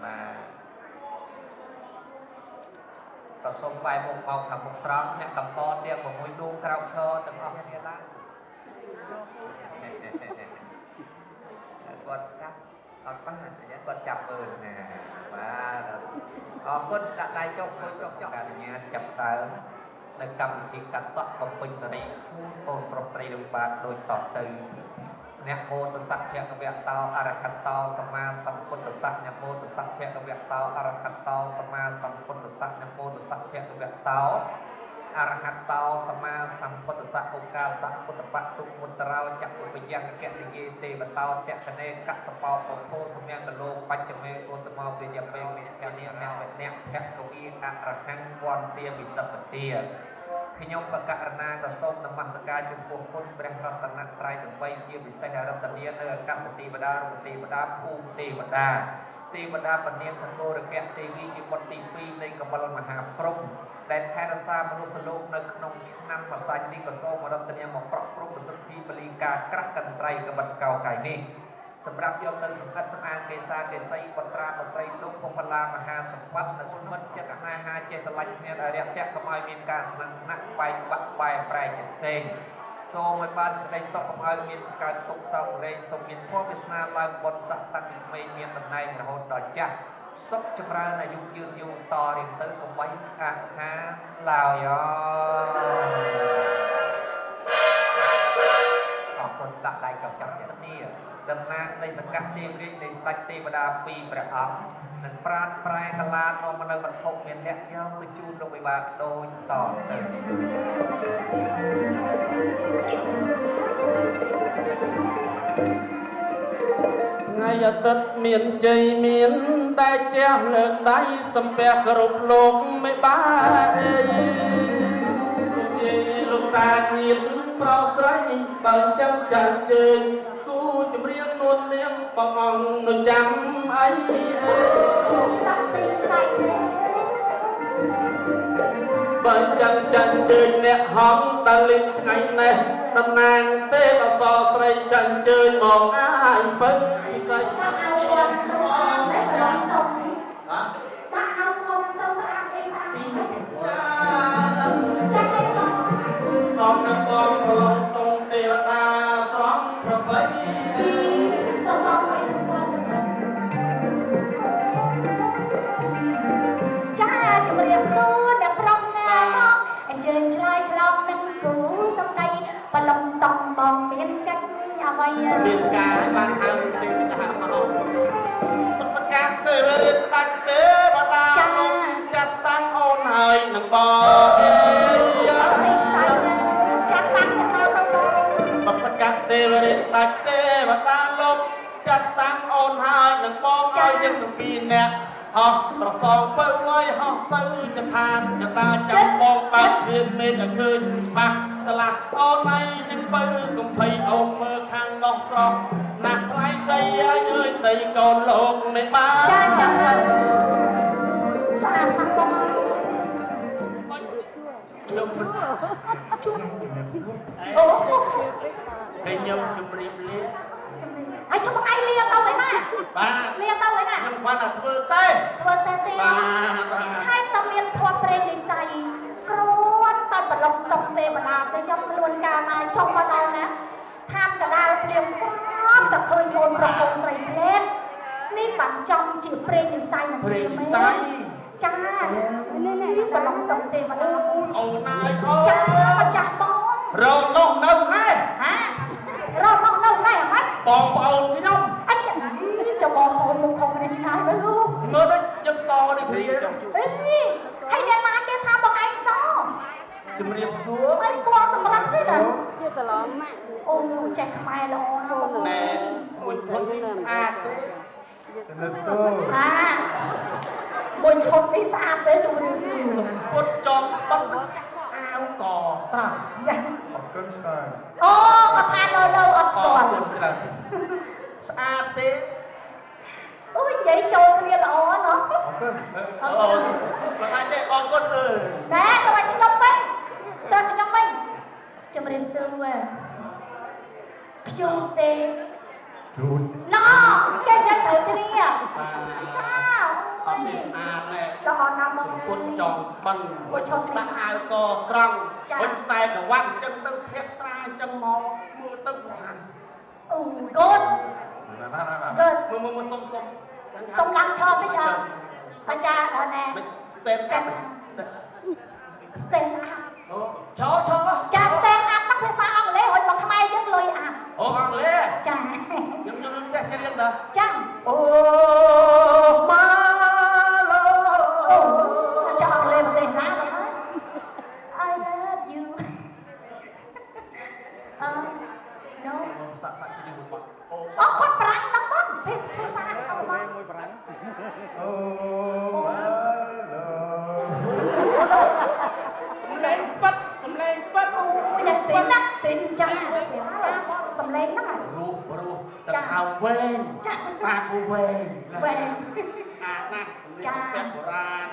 បាទ ក៏សូមបាយមុខមកខាងមុខត្រង់អ្នកកំពតទៀត6ដួងក្រោកឈរទាំងអស់គ្នាឡើងគាត់ស្ដាប់អត់បានអញ្ចឹងគាត់ចាប់មើលណាបាទអរគុណដាក់ដៃចុះមើលចុះការអនុញ្ញាតចាប់ដើមនៅកម្មវិធីកាត់សក់បំពេញសេរីជូនបងប្រុសស្រីលោកបាទដូចតទៅអ្នកមោទសៈភគវៈតោអរហតោសម្មាសម្ពុទ្ធស្សៈអ្នកមោទសៈភគវៈតោអរហតោសម្មាសម្ពុទ្ធស្សៈអ្នកមោទសៈភគវៈតោអរហតោសម្មាសម្ពុទ្ធស្សៈឧកាសៈពុទ្ធបតុមុត្តរោចក្ខុបយ៉ាងកនិយេទេវតោតក្ខណេកសបោពុទ្ធោសម្យ៉ាងកលោបច្ចមេឧត្តមវិយមេវិញ្ញានាអ្នកភគវីអរហង្គវន្តាវិសពទាខ្ញុំបកករណាក៏សូមនមស្ការចំពោះគុណព្រះរតនត្រ័យទាំង3ជាពិសេសរតនានៅអាកាសទេវតារូបទេវតាភូមិទេវតាទេវតាពនាមធនរកៈទេវីជាបុត្រទី2នៃកបិលមហាព្រំដែលថែរក្សាមនុស្សលោកនៅក្នុងឆ្នាំម្សាច់នេះក៏សូមរតនាមកប្រក់ព្រំប្រសិទ្ធិបលីការក្រាស់កន្ត្រៃកបិតកោកាយនេះសម្រាប់យកទៅសម្បត្តិសម្អាងកេសាកេសីបត្រាបត្រីលោកពុបលាមហាសម្បត្តិនៅគុណមិត្តចិត្តស្នេហាចេះស្រឡាញ់គ្នាឲ្យរាក់ទាក់កុំឲ្យមានការថ្នាក់បែកបាក់បែកប្រែកចិត្តផ្សេងសូមឲ្យបានសេចក្តីសុខកុំឲ្យមានការទុកសោកសរេងសូមមានភ័ព្វវាសនាឡើងបុណ្យស័ក្តិតាំងពីក្មេងមានតំណែងរហូតដល់ចាស់សុខចម្រើនអាយុយឺនយូរតរៀងទៅកុំបីអាខាឡើយអរគុណដាក់ដៃកំចាត់នេះតំណាងនៃសង្កាត់ទេវរាជនៃស្ដេចទេវតាពីរព្រះអង្គនឹងប្រាតប្រែកលានាំមកនៅវត្ថុមានលក្ខយកទៅជូនលោកវិបាទដូចតទៅ
ថ្ងៃអាទិត្យមានជ័យមានតែជះលើកដៃសំពះគ្រប់លោកមិនបានអីលោកតាញាតប្រុសស្រីបើចាំចាស់ជើញគូចម្រៀងនួននាងបងអង្គនឹងចាំអីតាក់ទីខ្សែជើងបើចាំចាស់ជើញអ្នកហំតលិចថ្ងៃនេះតំណាងទេពអសរស្រីចាស់ជើញមកអាយបើពិសីតាក់ឲ្យវត្តទៅអត់តែដល់តុងតាក់ឲ្យវត្តទៅស្អាតឯស្អាតចាស់ឲ្យបងសំនឹងបងប្រឡងតុងទេវតាស្រំប្របីទៅសំឲ្យវត្តចាជំរាបសួរអ្នកប្រុសណាបងអញ្ជើញឆ្លើយឆ្លងនឹងគូសំដីប្រឡងតុងបងមានកិច្ចអ្វីមានការឲ្យបានហៅទេវតាមកទុកសកាត់ទេវរាជស្ដេចទេវតាលោកចាត់តាំងអូនហើយនឹងបងចាត់តាំងទៅបងទុកសកាត់ទេវរាជស្ដេចទេវតាលោកចាត់តាំងអូនហើយនឹងបងឲ្យយើងទាំងពីរនាក់ហោះប្រសងពៅហើយហោះទៅចឋានចតាចាំបងបើកគ្មានមេឃឲ្យឃើញច្បាស់ស្លាស់អូនឯងនឹងពៅកំភៃអូនមើលខាងនោះស្រស់ណាស់ថ្លៃស្អីអើយស្អីកូនលោកមិនបានចាចាំស្អាតណាស់បងជុំអូគេខ្ញុំជម្រាបលាហើយជុំឯងលាទៅឯណាបាទលាទៅឯណាខ្ញុំគាត់តែធ្វើទេបាទហើយតើមានភ័ព្វព្រេងនិស័យគ្រាន់តែប្រឡងតុកទេវតាទៅចាំខ្លួនកាលណាចុះមកដល់ណាថាមកដាលភ្លៀងស្រាប់តែឃើញកូនប្រុសកូនស្រីភ្លែតនេះបានចំជាព្រេងនិស័យនឹងព្រេងនិស័យចានេះប្រឡងតុកទេវតាអូនណាយអូចាម្ចាស់បងរោនោះនៅណែហារោនោះនៅណែអត់បងប្អូនខ្ញុំអញ្ចឹងចាំបងប្អូនមុខខុសគ្នាឆ្ងាយមកលោកមើលដូចយើងសនេះព្រាអីហើយអ្នកណាគេថាបងឯងសជំរាបសួរអីពណ៌សម្រាប់ទេណាជាតឡងម៉ាក់អូចេះខ្មែរល្អណាស់បងណែមួយឈុតនេះស្អាតទេជំរាបសួរមួយឈុតនេះស្អាតទេជំរាបសួរពុតចងបាត់អាវកតាយ៉ាអរគុណស្គាល់អូគាត់ថានៅអត់ស្គាល់អរគុណច្រើនស្អាតទេអូយនិយាយចូលគ្នាល្អណោះអរគុណអូមិនអាចទេអរគុណអើណែទៅឲ្យខ្ញុំវិញទៅខ្ញុំវិញជំរាបសួរខ្ញុំទេជូនណោគេនិយាយត្រូវគ្នាចាអូយ នេះស្អាតណែ
ដល់ណាស់បង
ពុតចង់បិណ្ឌវិឈុតដាក់អាវកត្រង់វិញខ្សែប្រវត្តិអញ្ចឹងទៅភ័ក្រត្រាអញ្ចឹងមកមើលទៅថា
អូកូនកូន
មើលសុំ
សុំឡើងឈរតិចអាចារ្យណែ
stand up
stand up
អូឈរ
ចា stand up ដល់ភាសាអង់គ្លេសរួចមកខ្មែរចឹងលុយអាប់
អូអង់គ្លេស
ចា
ខ្ញុំចេះច្រៀងដែរ
ចាំ
អូម៉ាឡូ
អូចាអង់គ្លេសប្រទេសណាបង I love you no
សាក់ច្រៀងមកអូ
អូគាត់ប្រាំងហ្នឹងបងភាសាអង់គ្លេសបង
អូម៉ាឡូ
សំឡេងប៉ិត
អូយអ្នកស៊ីនណាស៊ីនចាចាបងសំឡេងហ្នឹង
រស់ទៅហៅវែងប៉ាពូវែង
វែង
ស្អាតណាស់សម្លេងពេទ្យបុរាណ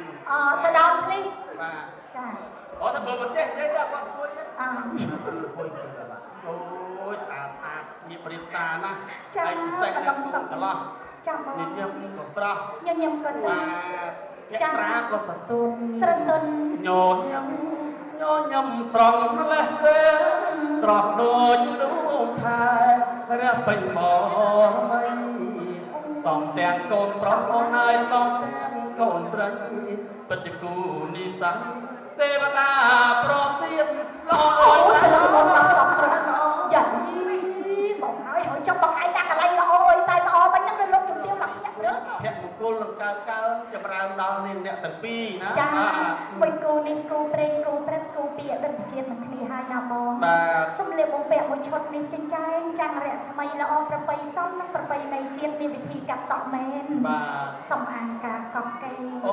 sit down please
បាទ
ចា
អូតែបើមិនចេះនិយាយដល់គាត់គួរទេ
អ
អូយស្អាតរៀបសារណាស់
ចា
ហើយពិសេសនៅក្នុងកន្លោះ
ចាំបង
ញញឹមក៏ស្រស់
ញញឹមក៏ស្រស់
បាទយត្រាក៏សតុន
ស្រទន់
ញញឹមស្រស់ម្លេះទេស្រស់ដូចដួងខែរះពេញមកមិនសំទាំងកូនប្រុសអូនហើយសំទាំងកូនស្រីពិតជាគូនិស័យទេវតាប្រទានល្អអើយ
អូ
ស្អា
យ
ត
លោកបងសំត្រង់យ៉ាបងហើយហើយចាំបងឯងដាក់កន្លែងល្អអើយខ្សែល្អបាញ់ហ្នឹងនៅលោកជំទាវដាក់ញាក់រើស
ភមង្គលនឹងកើនចម្រើនដល់នាងអ្នកទាំងពីរណា
ចាមួយគូនេះគូព្រេងគូព្រឹកគូពីអតីតជាតិនឹងគ្នាហើយណាបង
បាទ
សំលៀកបំពាក់មួយឈុតនេះចិញ្ចែងចាំងរស្មីល្អប្រពៃសមនិងប្រពៃណីជាតិមានវិធីកាត់សក់មែន
បាទ
សំអាងការកោះកេ
អូ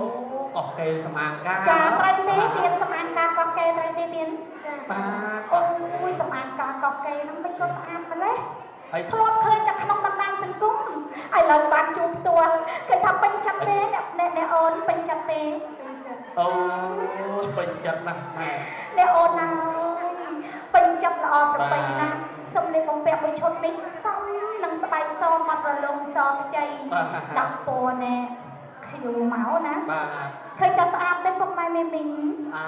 កោះកេសមាងការ
ចាត្រូវទេទៀនសំអាងការកោះកេត្រូវទេទៀនចា
បាទ
អូយសំអាងការកោះកេហ្នឹងមិនក៏ស្អាតម្លេះ
ហើយ
ធ្លាប់ឃើញតែក្នុងបណ្ដាញសង្គមឥឡូវបានជួបផ្ទាល់គេថាពេញចិត្តទេអ្នកអូនពេញចិត្តទេពេញចិត្ត
អូពេញចិត្តណាស់ណែ
អ្នកអូនណាពេញចិត្តល្អប្រពៃណាស់សំលៀកបំពាក់មួយឈុតនេះសមនឹងស្បែកសមាត់រលងសខ្ចីដាក់ពណ៌ណែខៀវមកណា
បាទ
ឃើញតែស្អាតទេពុកម៉ែមេមីង
អា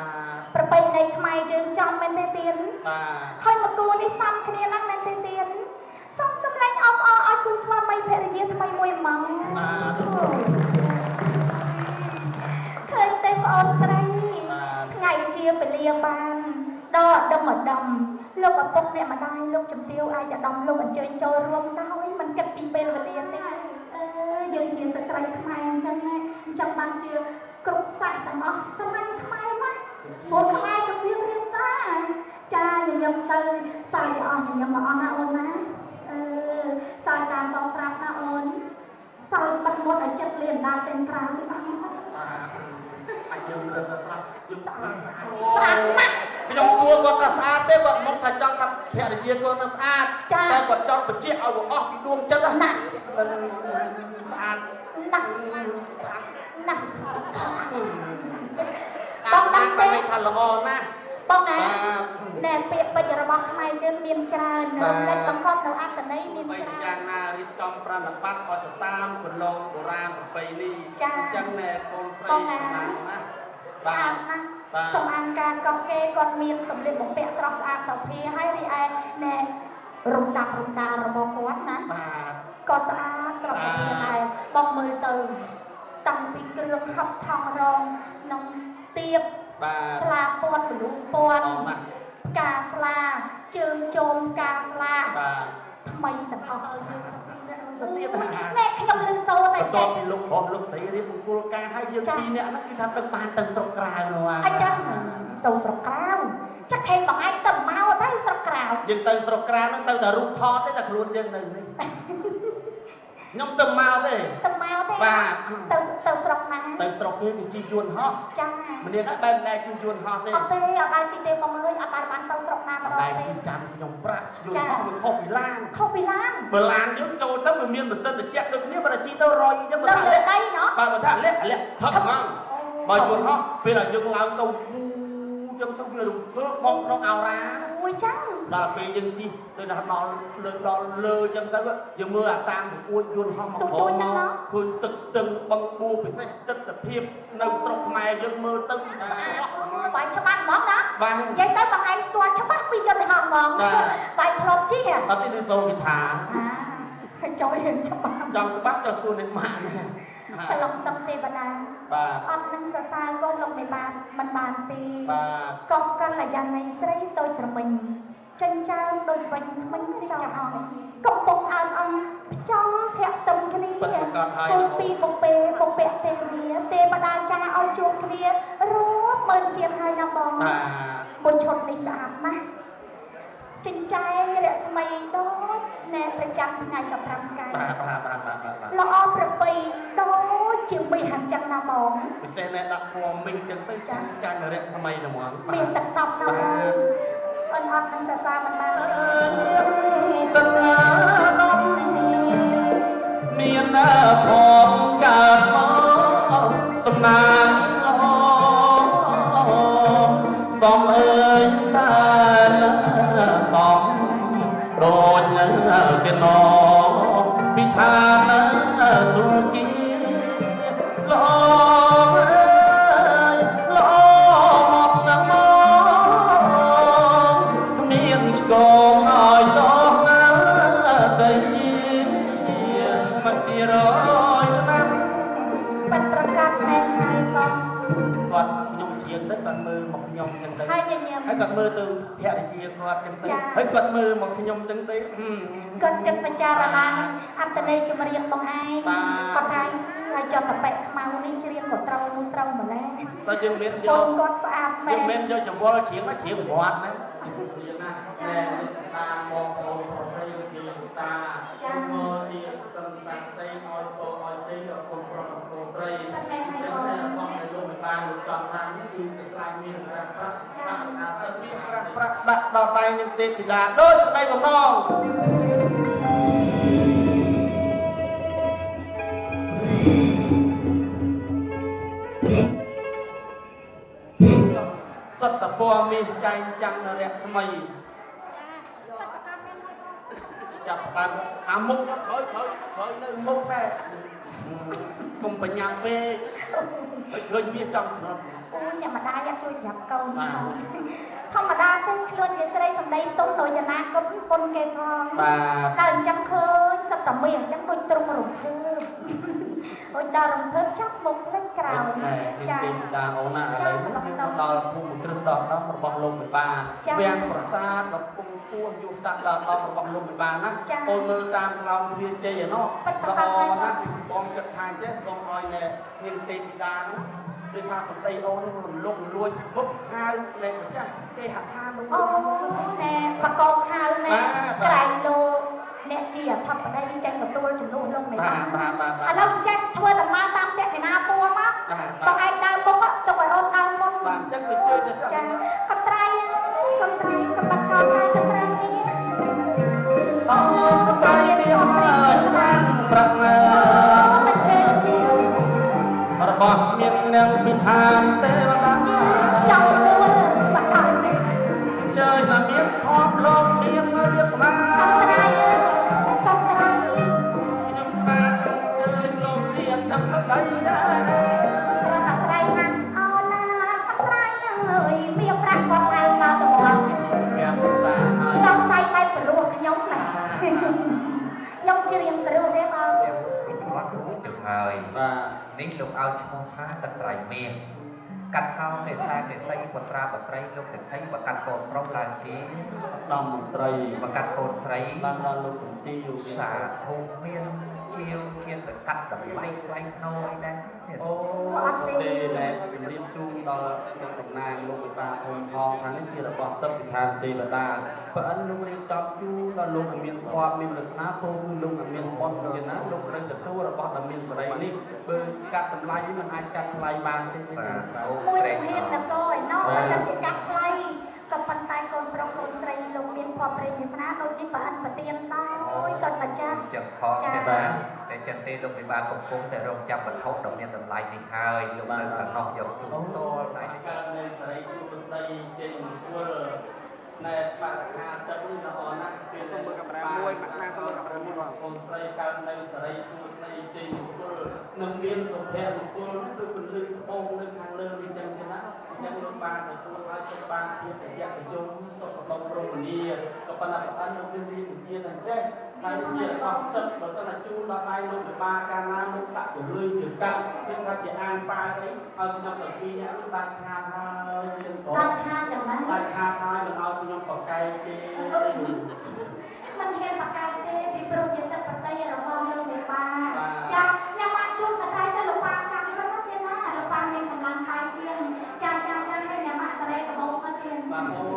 ប្រពៃណីខ្មែរយើងចំមែនទេទៀន
បាទ
ហើយមកគូនេះសំគ្នាណាស់មែនទេទៀនសំសម្លេងអបអរឲ្យគូស្វាមីភរិយាថ្មីមួយហ្មង
បាទ
ឃើញទេបងអូនស្រីថ្ងៃជាពលាបានដល់ដុំម្ដុំលោកឪពុកអ្នកម្ដាយលោកជំទាវអាយដំលោកអញ្ជើញចូលរួមដោយមិនគិតពីពេលវេលាទេយើងជាស្ត្រីខ្មែរអញ្ចឹងណាអញ្ចឹងបានជាគ្រប់សាសទាំងអស់ស្រឡាញ់ខ្មែរណាពួកខ្មែរជំរាបរៀបសារចាញញឹមទៅសើចអស់ញញឹមមកអស់ណាអូនណាសើចតាមបងប្រាប់ណាអូនសើចបាត់មុតឲ្យចិត្តលៀនដាចេញក្រៅស្អាត
អាចយើងរឹតតែស្អាតយើងស្អាត
ស្អាតណាស់
ខ្ញុំសួរគាត់ថាស្អាតទេគាត់មកថាចង់ថាភរិយាគាត់ទៅស្អាតតែគាត់ចង់បញ្ជាក់ឲ្យវាអស់ពីដួងចិត្តណាស្អាត
ណាស់ណាស់
បងដឹងទេថាល្អណាស់
បងណាណែពាក្យពេចន៍របស់ខ្មែរយើងមានច្រើននៅលេខបង្កប់នៅអត្តន័យមាន
បី
ច្រើន
យ៉ាងណារៀបចំប្រណិប័តឲ្យទៅតាមគន្លងបុរាណប្រពៃណីអញ្ចឹងណែកូនស្រីស្អាតណាស់
ស្អាតណាស់សំអាងការកោះគេគាត់មានសម្លៀកបំពាក់ស្រស់ស្អាតសោភាហើយរីឯណែរំដាប់រំដាលរបស់គាត់ណា
បាទ
ក៏ស្អាតស្រស់សោភាដែរបងមើលទៅតាំងពីគ្រឿងហឹបថងរងនិងទៀប
បាទ
ស្លាពណ៌មនុស្សពណ៌ផ្កាស្លាជើងជោមផ្កាស្លា
បាទ
ថ្មីទាំងអស់
យើងទៅពីរនាក់នឹងទៅទៀត
ណែខ្ញុំលឺសូរតែ
បន្ទាប់ពីលោកបោះលោកស្រីរៀបមង្គលការឲ្យយើងពីរនាក់ហ្នឹងគឺថាដឹកបានទៅស្រុកក្រៅនោះ
អញ្ចឹងទៅស្រុកក្រៅចាក់ខេងបងឯងទៅមកតែស្រុកក្រៅ
យើងទៅស្រុកក្រៅហ្នឹងទៅតែរូបថតទេតែខ្លួនយើងនៅនេះខ្ញុំទៅមកទេ
ទៅមកទេ
បាទ
ទៅស្រុកណា
ទៅស្រុកគេគេជិះយួនហោះ
ចា
ម្នាក់ហ្នឹងបែបដែរជិះយួនហោះទេ
អត់ទេអត់ដែរជិះទេបងអើយអត់ដែរបានទៅស្រុកណាម្ដង
តែ
ទេ
ជិះចាំខ្ញុំប្រាប់យួនហោះវាខុសពីឡាន
ខុសពីឡាន
បើឡានយើងចូលទៅវាមានម៉ាស៊ីនត្រជាក់ដូចគ្នាបើជិះទៅរយអញ្ចឹងបើ
នៅ
ថា
លើ
លាក់
ដីណោះ
បើថាលាក់ហឹកហ្មងបើយួនហោះពេលដែលយើងឡើងទៅ ចឹងទៅវារំភើបមកក្នុងអោរ៉ា
អូយចាំ
ដល់ពេលយើងជីទៅដល់លើចឹងទៅយើងមើលអាតាមប្រពួតយន្តហោះមកឃើញទឹកស្ទឹងបឹងបួពិសេសទិដ្ឋភាពនៅស្រុកខ្មែរយើងមើលទៅស្អាត
បាយច្បាស់ហ្មងណា
បាទ
និយាយទៅបងឯងស្គាល់ច្បាស់ពីយន្តហោះហ្មងបាយធ្លាប់ជិះ
អត់ទេនឹងសូមគិថា
ចូលរៀនច្បាស់
ចង់ស្បាក់ទៅសួរអ្នកម៉ាក់ណា
ប្រឡំតឹងទេបដា
បាទ
អត់នឹងសរសើរកូនលោកមិនបានទេ
បាទ
កកកល្យាណីស្រីតូចត្រមិញចិញ្ចើមដូចវិញថ្មិញសោះអស់កំពុងអើងអង្គចង់ធាក់ទឹមគ្នាគូពីបុពេបុពៈទេវាទេវតាចាឲ្យជួបគ្នារាប់ម៉ឺនជាងហើយណាបង
បាទ
មួយឈុតនេះស្អាតណាស់ចិញ្ចែងរស្មីដូចណែប្រចាំថ្ងៃ15កាយ
បាទ
ល្អប្រពៃដូចជាមីហាន់ចឹងណាបង
ពិសេសអ្នកដាក់ពណ៌មីងចឹងទៅចាញ់រយៈសម័យហ្មង
មានទឹកដប់ណាបងអត់នឹងសរសើរមិនបាន
ទឹកដប់មានផងកើតមកសំណាងសំអើយសានសំដូចគេណពីឋានសុគីល្អល្អមកណាមកគ្មានឆ្កងឲ្យតោះណាតែមិនជារយឆ្នាំ
បាត់ប្រកាសមែនហើយបង
គាត់ខ្ញុំជាងទៅគាត់មើលមកខ្ញុំចឹងទៅ
ហើយញញឹម
ហើយគាត់មើលទៅភរិយាគាត់ចឹងទៅហើយគាត់មើលមកខ្ញុំចឹងទៅ
គាត់គិតពិចារណានឹងអត្តន័យចម្រៀងបងឯងគាត់ថាហើយចុះតប៉ែខ្មៅនេះច្រៀងក៏ត្រូវនោះត្រូវម្លេះ
តើយើងមានយក
កូនគាត់ស្អាតមែ
យើង
ន
មានយកចង្វល់ច្រៀងមកច្រៀងប្រវត្តិណារៀនណាតែតាបងប្អូនប្រុសស្រីពីតាជំនួសជាសិនសាក់ផ្សេងឲ្យពរឲ្យជ័យដល់កូនប្រុសនិងកូនស្រីចឹងតែបងនៅលោកមិនបានលោកចង់បាននេះគឺទៅក្រៃមានប្រាក់ប្រាក់ថាទៅមានប្រាក់ប្រាក់ដាក់ដល់ដៃនឹងទេពធីតាដូចស្ដីបំណងសត្វតពណ៌មាសចែងចាំងនៅរស្មីចាប់បានអាមុខហើយនៅមុខដែរកុំបញ្ញាពេកហើយឃើញមាសចង់ស្រុត
អូយអ្នកម្ដាយអត់ជួយប្រាប់កូនធម្មតាទេខ្លួនជាស្រីសម្ដីទុំដោយអនាគតពុនគេផង
បាទ
តែអញ្ចឹងឃើញសត្វតមីអញ្ចឹងដូចទ្រង់រំភើបអូយដល់រំភើបចាប់មុខផ្លេចក្រោយ
ចា៎តាអូនណាឥឡូវនេះយើងដល់ភូមិគ្រឹះដកដំរបស់លោកមេបាវាំងប្រាសាទដ៏ពងពោះយុស័ក្តិដល់របស់លោកមេបាណាអូនមើលតាមខ្លោងទ្វារជ័យឯណោះល្អណាស់បងគិតថាចេះសូមឲ្យអ្នកនាងទេពធីតាហ្នឹងគឺថាសម្ដីអូននឹងរំលងលួចមុខហៅអ្នកម្ចាស់គេហដ្ឋានលោក
អូណែបកងហៅណែក្រែងលោកអ្នកជាអធិបតីចេញទទួលជំនួសលោកមិនបានឥឡូវចេះធ្វើដំណើរតាមតេកណាពួរមកបងឯងដើរមុខទុកឲ្យអូនដើរមុខ
បាទអញ្ចឹងទៅជួយទៅចា
កន្ត្រៃកន្ត្រៃកបាត់កោត្រៃកន្ត្រៃនេះ
អូកន្ត្រៃនេះស្រាំប្រាក់ណា
មិនចេះជា
របស់មាននាងពិធានទេវតា
ចង់ពួរបាត់អត់នេះ
ជើញណាមានភ័ព្វលោកមានវាសនា
កន្ត្រៃកន្ត្រៃ
ខ្ញុំបានជើញលោកជាធម្មតី
ប្រកាសត្រៃណាស់អូណាកន្ត្រៃអើយមានប្រាក់គាត់ហៅមកទៅមក
មានភាសាហើយ
សង្ស័យបែបព្រោះខ្ញុំណាខ្ញុំច្រៀងព្រោះទេបង
គាត់រូបទៅហើយ
បាទ
នេះលោកឲ្យឈ្មោះថាតត្រៃមាសកាត់កោកេសាកេសីបត្រាបត្រីលោកសេដ្ឋីបកាត់កូនប្រុសឡើងជា
ដំមន្ត្រី
បកាត់កូនស្រី
បានដល់លោកទំទីយ
សាធុមានជាវជាទៅកាត់តម្លៃថ្លៃណូអីដែរទៀត
អូអត់ទេដែលជំរាបជូនដល់លោកតំណាងលោកវិសាធំផងថានេះជារបស់ទឹកពិធានទេវតាបើអិនលោករៀបចំជូនដល់លោកឲ្យមានពណ៌មានវាសនាពោលគឺលោកឲ្យមានពណ៌មានណាលោកត្រូវទទួលរបស់ដែលមានសេរីនេះបើកាត់តម្លៃនេះមិនអាចកាត់ថ្លៃបានទេ
សាធុ
មួយ
ត្រេ
ជំ
ក
ហាននគរឯណោះបើសិនជាកាត់ថ្លៃក៏ប៉ុន្តែកូនប្រុសកូនស្រីលោកមានភ័ព្វព្រេងវាសនាដូចនេះបើអិនប្រទៀនដោយសុទ្ធតែចាស់
ចឹងផងទេបាទតែ ចឹងទេលោកវិបាលកំពុងតែរងចាំវត្ថុដ៏មានតម្លៃនេះហើយលោកនៅកណ្ដោះយកជូនតលណៃកើតនៅសេរីសុខស្ដីចេញគល់ណែបរិខាទឹកនេះល្អណាស់ពេលតែកាមេរ៉ាមួយមកខាងទៅកាមេរ៉ាមួយបងប្អូនស្រីកើតនៅសេរីសុខស្ដីចេញគល់នឹងមានសុភមង្គលនេះដូចពន្លឺត្បូងនៅខាងលើនេះចឹងទេណាចឹងលោកបានទទួលឲ្យសុខបានភាពប្រយ័ត្នប្រយមសុខបំរុងមនីក៏ប៉ុន្តែប្រអិនលោកមានវិជាថាចេះហើយវិជារបស់ទឹកបើសិនតែជូនដល់ដៃលោកវិបាលកាលណាលោកដាក់ទៅលុយទៅកាត់គឺថាជាអានប៉ាអីឲ្យខ្ញុំទាំងពីរនាក់នោះដាច់ខាតហើយយើងក៏ដាច់ខាតចឹងណាដាច់ខាតហើយមិនឲ្យខ្ញុំបកកែកទេមិនហ៊ានបកកែកទេពីព្រោះជាទឹកបតីរបស់លោកវិបាលចាអ្នកមកជូនកត្រៃទៅលោកប៉ាកម្មសិនទេណាលោកប៉ាមានកម្លាំងកាយជាងចាឲ្យអ្នកមកសេរីកបងមកទៀតបាទអូ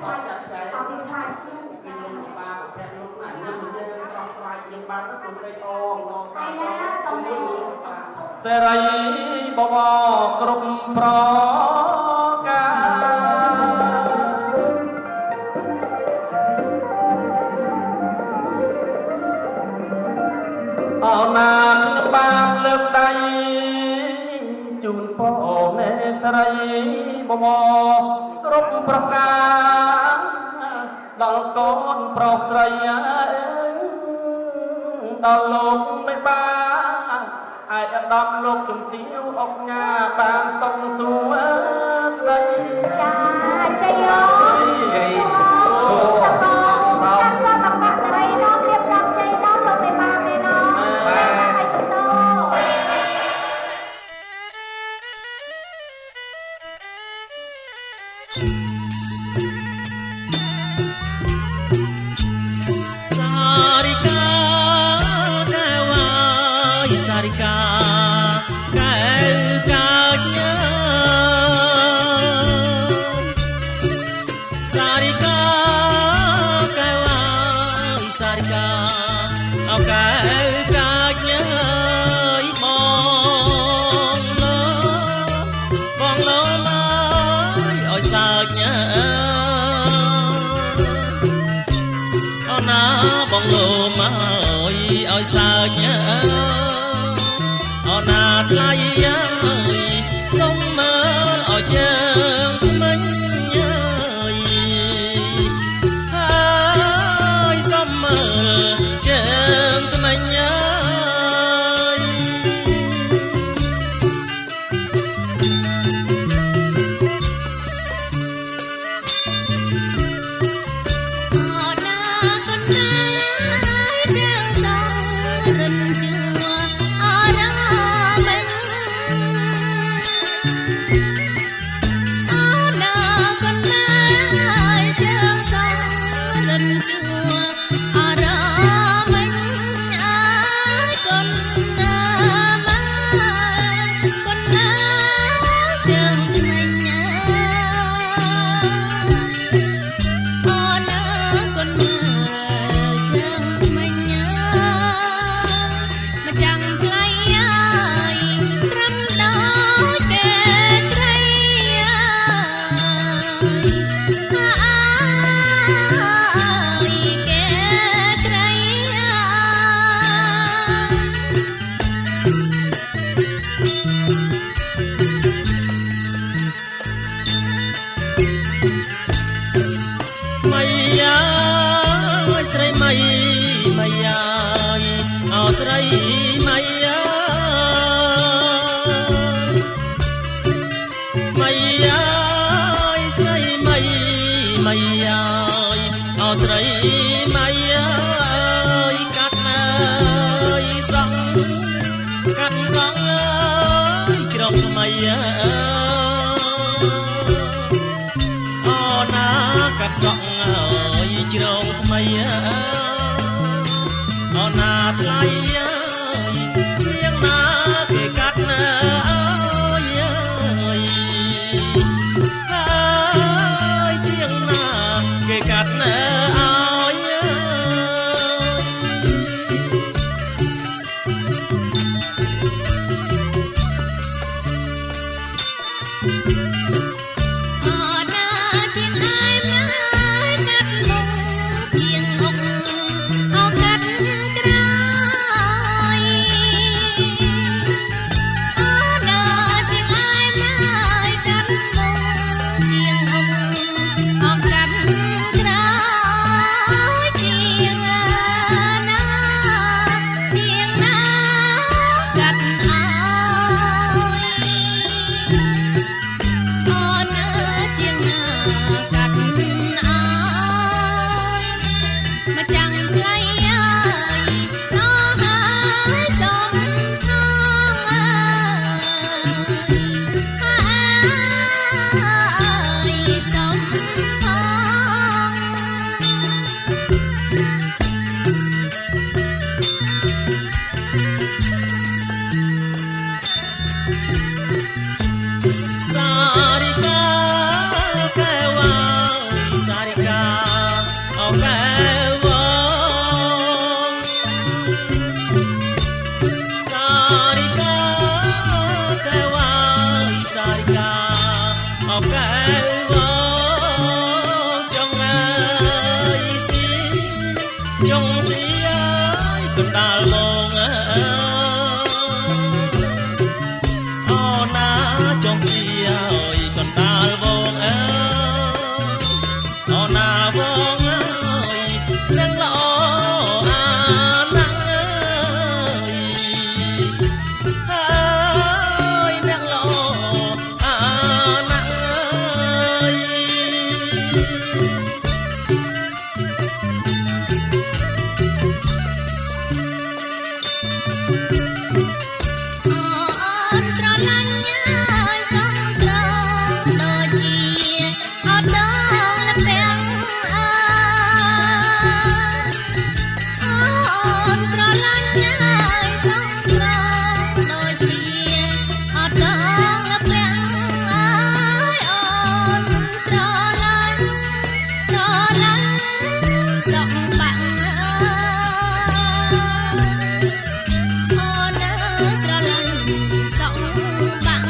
សោះចាត់ចែងអត់មានខ្លាចជាងចាលោកប៉ាប្រភេទលោកណាខ្ញុំនិយាយស្រស់ស្រាយជាងបានទៅព្រៃអងដល់ស្អាតសុំនេះ
សេរីបបគ្រប់ប្រការអោណាខ្ញុំបានលើកដៃជូនបងណែស្រីបបគ្រប់ប្រការដល់កូនប្រុសស្រីដល់លោកមេបាអាយឧត្តមលោកជំទាវអុកញ៉ាបានសុំសួស្ដី
ចាជ័យអូជ័យសូមសពបកសេរីនោះរៀបរាប់ជ័យនោះលោកមេបាមេណោហើយតោ
សារិកាកែវ៉ាយសារិកាកែវកាញ៉ាសារិកាកែវ៉ាយសារិកាអោកែវកាញ៉ាបងលោមកឲ្យសាច់ញ៉ាបងលោមកឲ្យសើចអណាថ្លៃសុំមើលឲ្យជើងថ្មិញហើយសុំមើលជើងថ្មិញស្រីម៉ៃអោស្រីម៉ៃ រិកាកែវ៉ាយសារិកាអកែវ៉ាចងអើយស៊ីចងស៊ីអើយកណ្ដាលមកអូណាចងស៊ីអើយកណ្ដាលមកអូណាវងអើយនឹងល្អអាណាស់អើយនឹងល្អអាណាស់
អូនស្រឡាញ់ហើយសំត្រង់ដូចជាអត់ដងលពាំងអើយអូនស្រឡាញ់ហើយសំត្រង់ដូចជាអត់ដងលពាំងអើយអូនស្រឡាញ់សំបាំងអើយ អូនស្រឡាញ់សងបាំង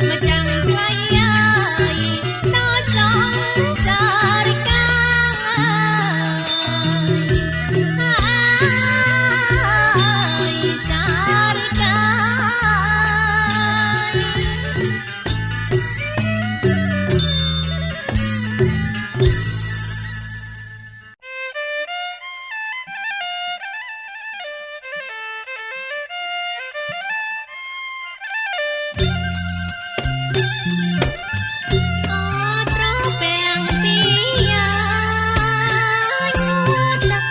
មកចាំថ្លៃអើយដូចសងសារិកាអើយសារិកា អូត្រពាំងពីយ៉ាយទឹក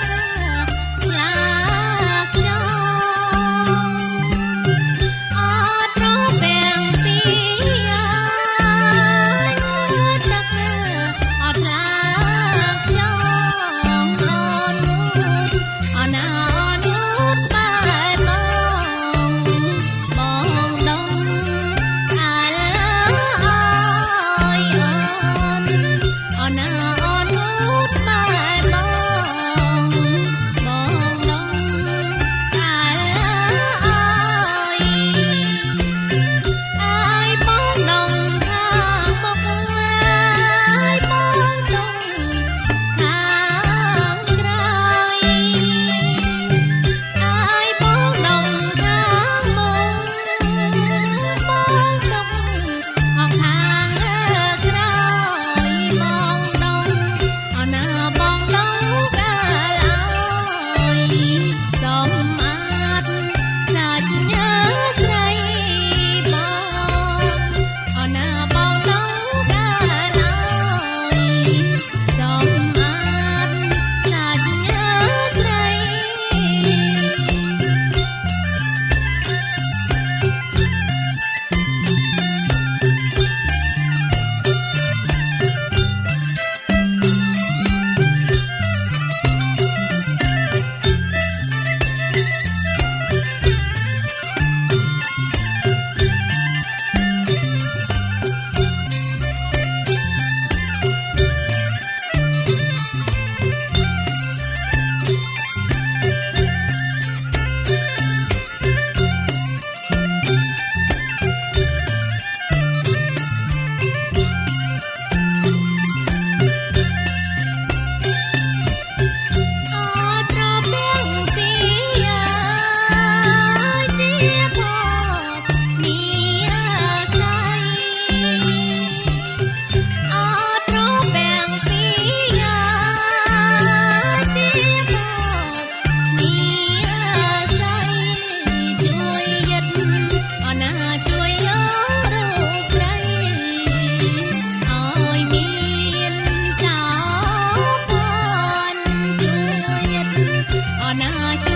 យ៉ាខ្ញុំអូត្រពាំងពីយ៉ាយទឹកអត់ឡាខ្ញុំអូនណាអូនបែបងដងអាឡើយអូនណាអូនបែបងដងអាឡើយអើយបងដងខាងមុខអើយបងដងខាងក្រោយ អើយបងដងខាងមុខបងដងអស់ខាងក្រោយបងដងអណាបងដងកាលអើយសំអាតសាច់ញើស្រីបងអណាបងដងកាលអើយសំអាតសាច់ញើស្រី អូត្រពាំងពីយ៉ាជាផងមានស្អីអូត្រពាំងពីយ៉ាជាផងមានស្អីជួយយិតអូនណាជួយយករូបស្រីឲ្យមានសោភ័ណជួយយិតអូនណាជួយ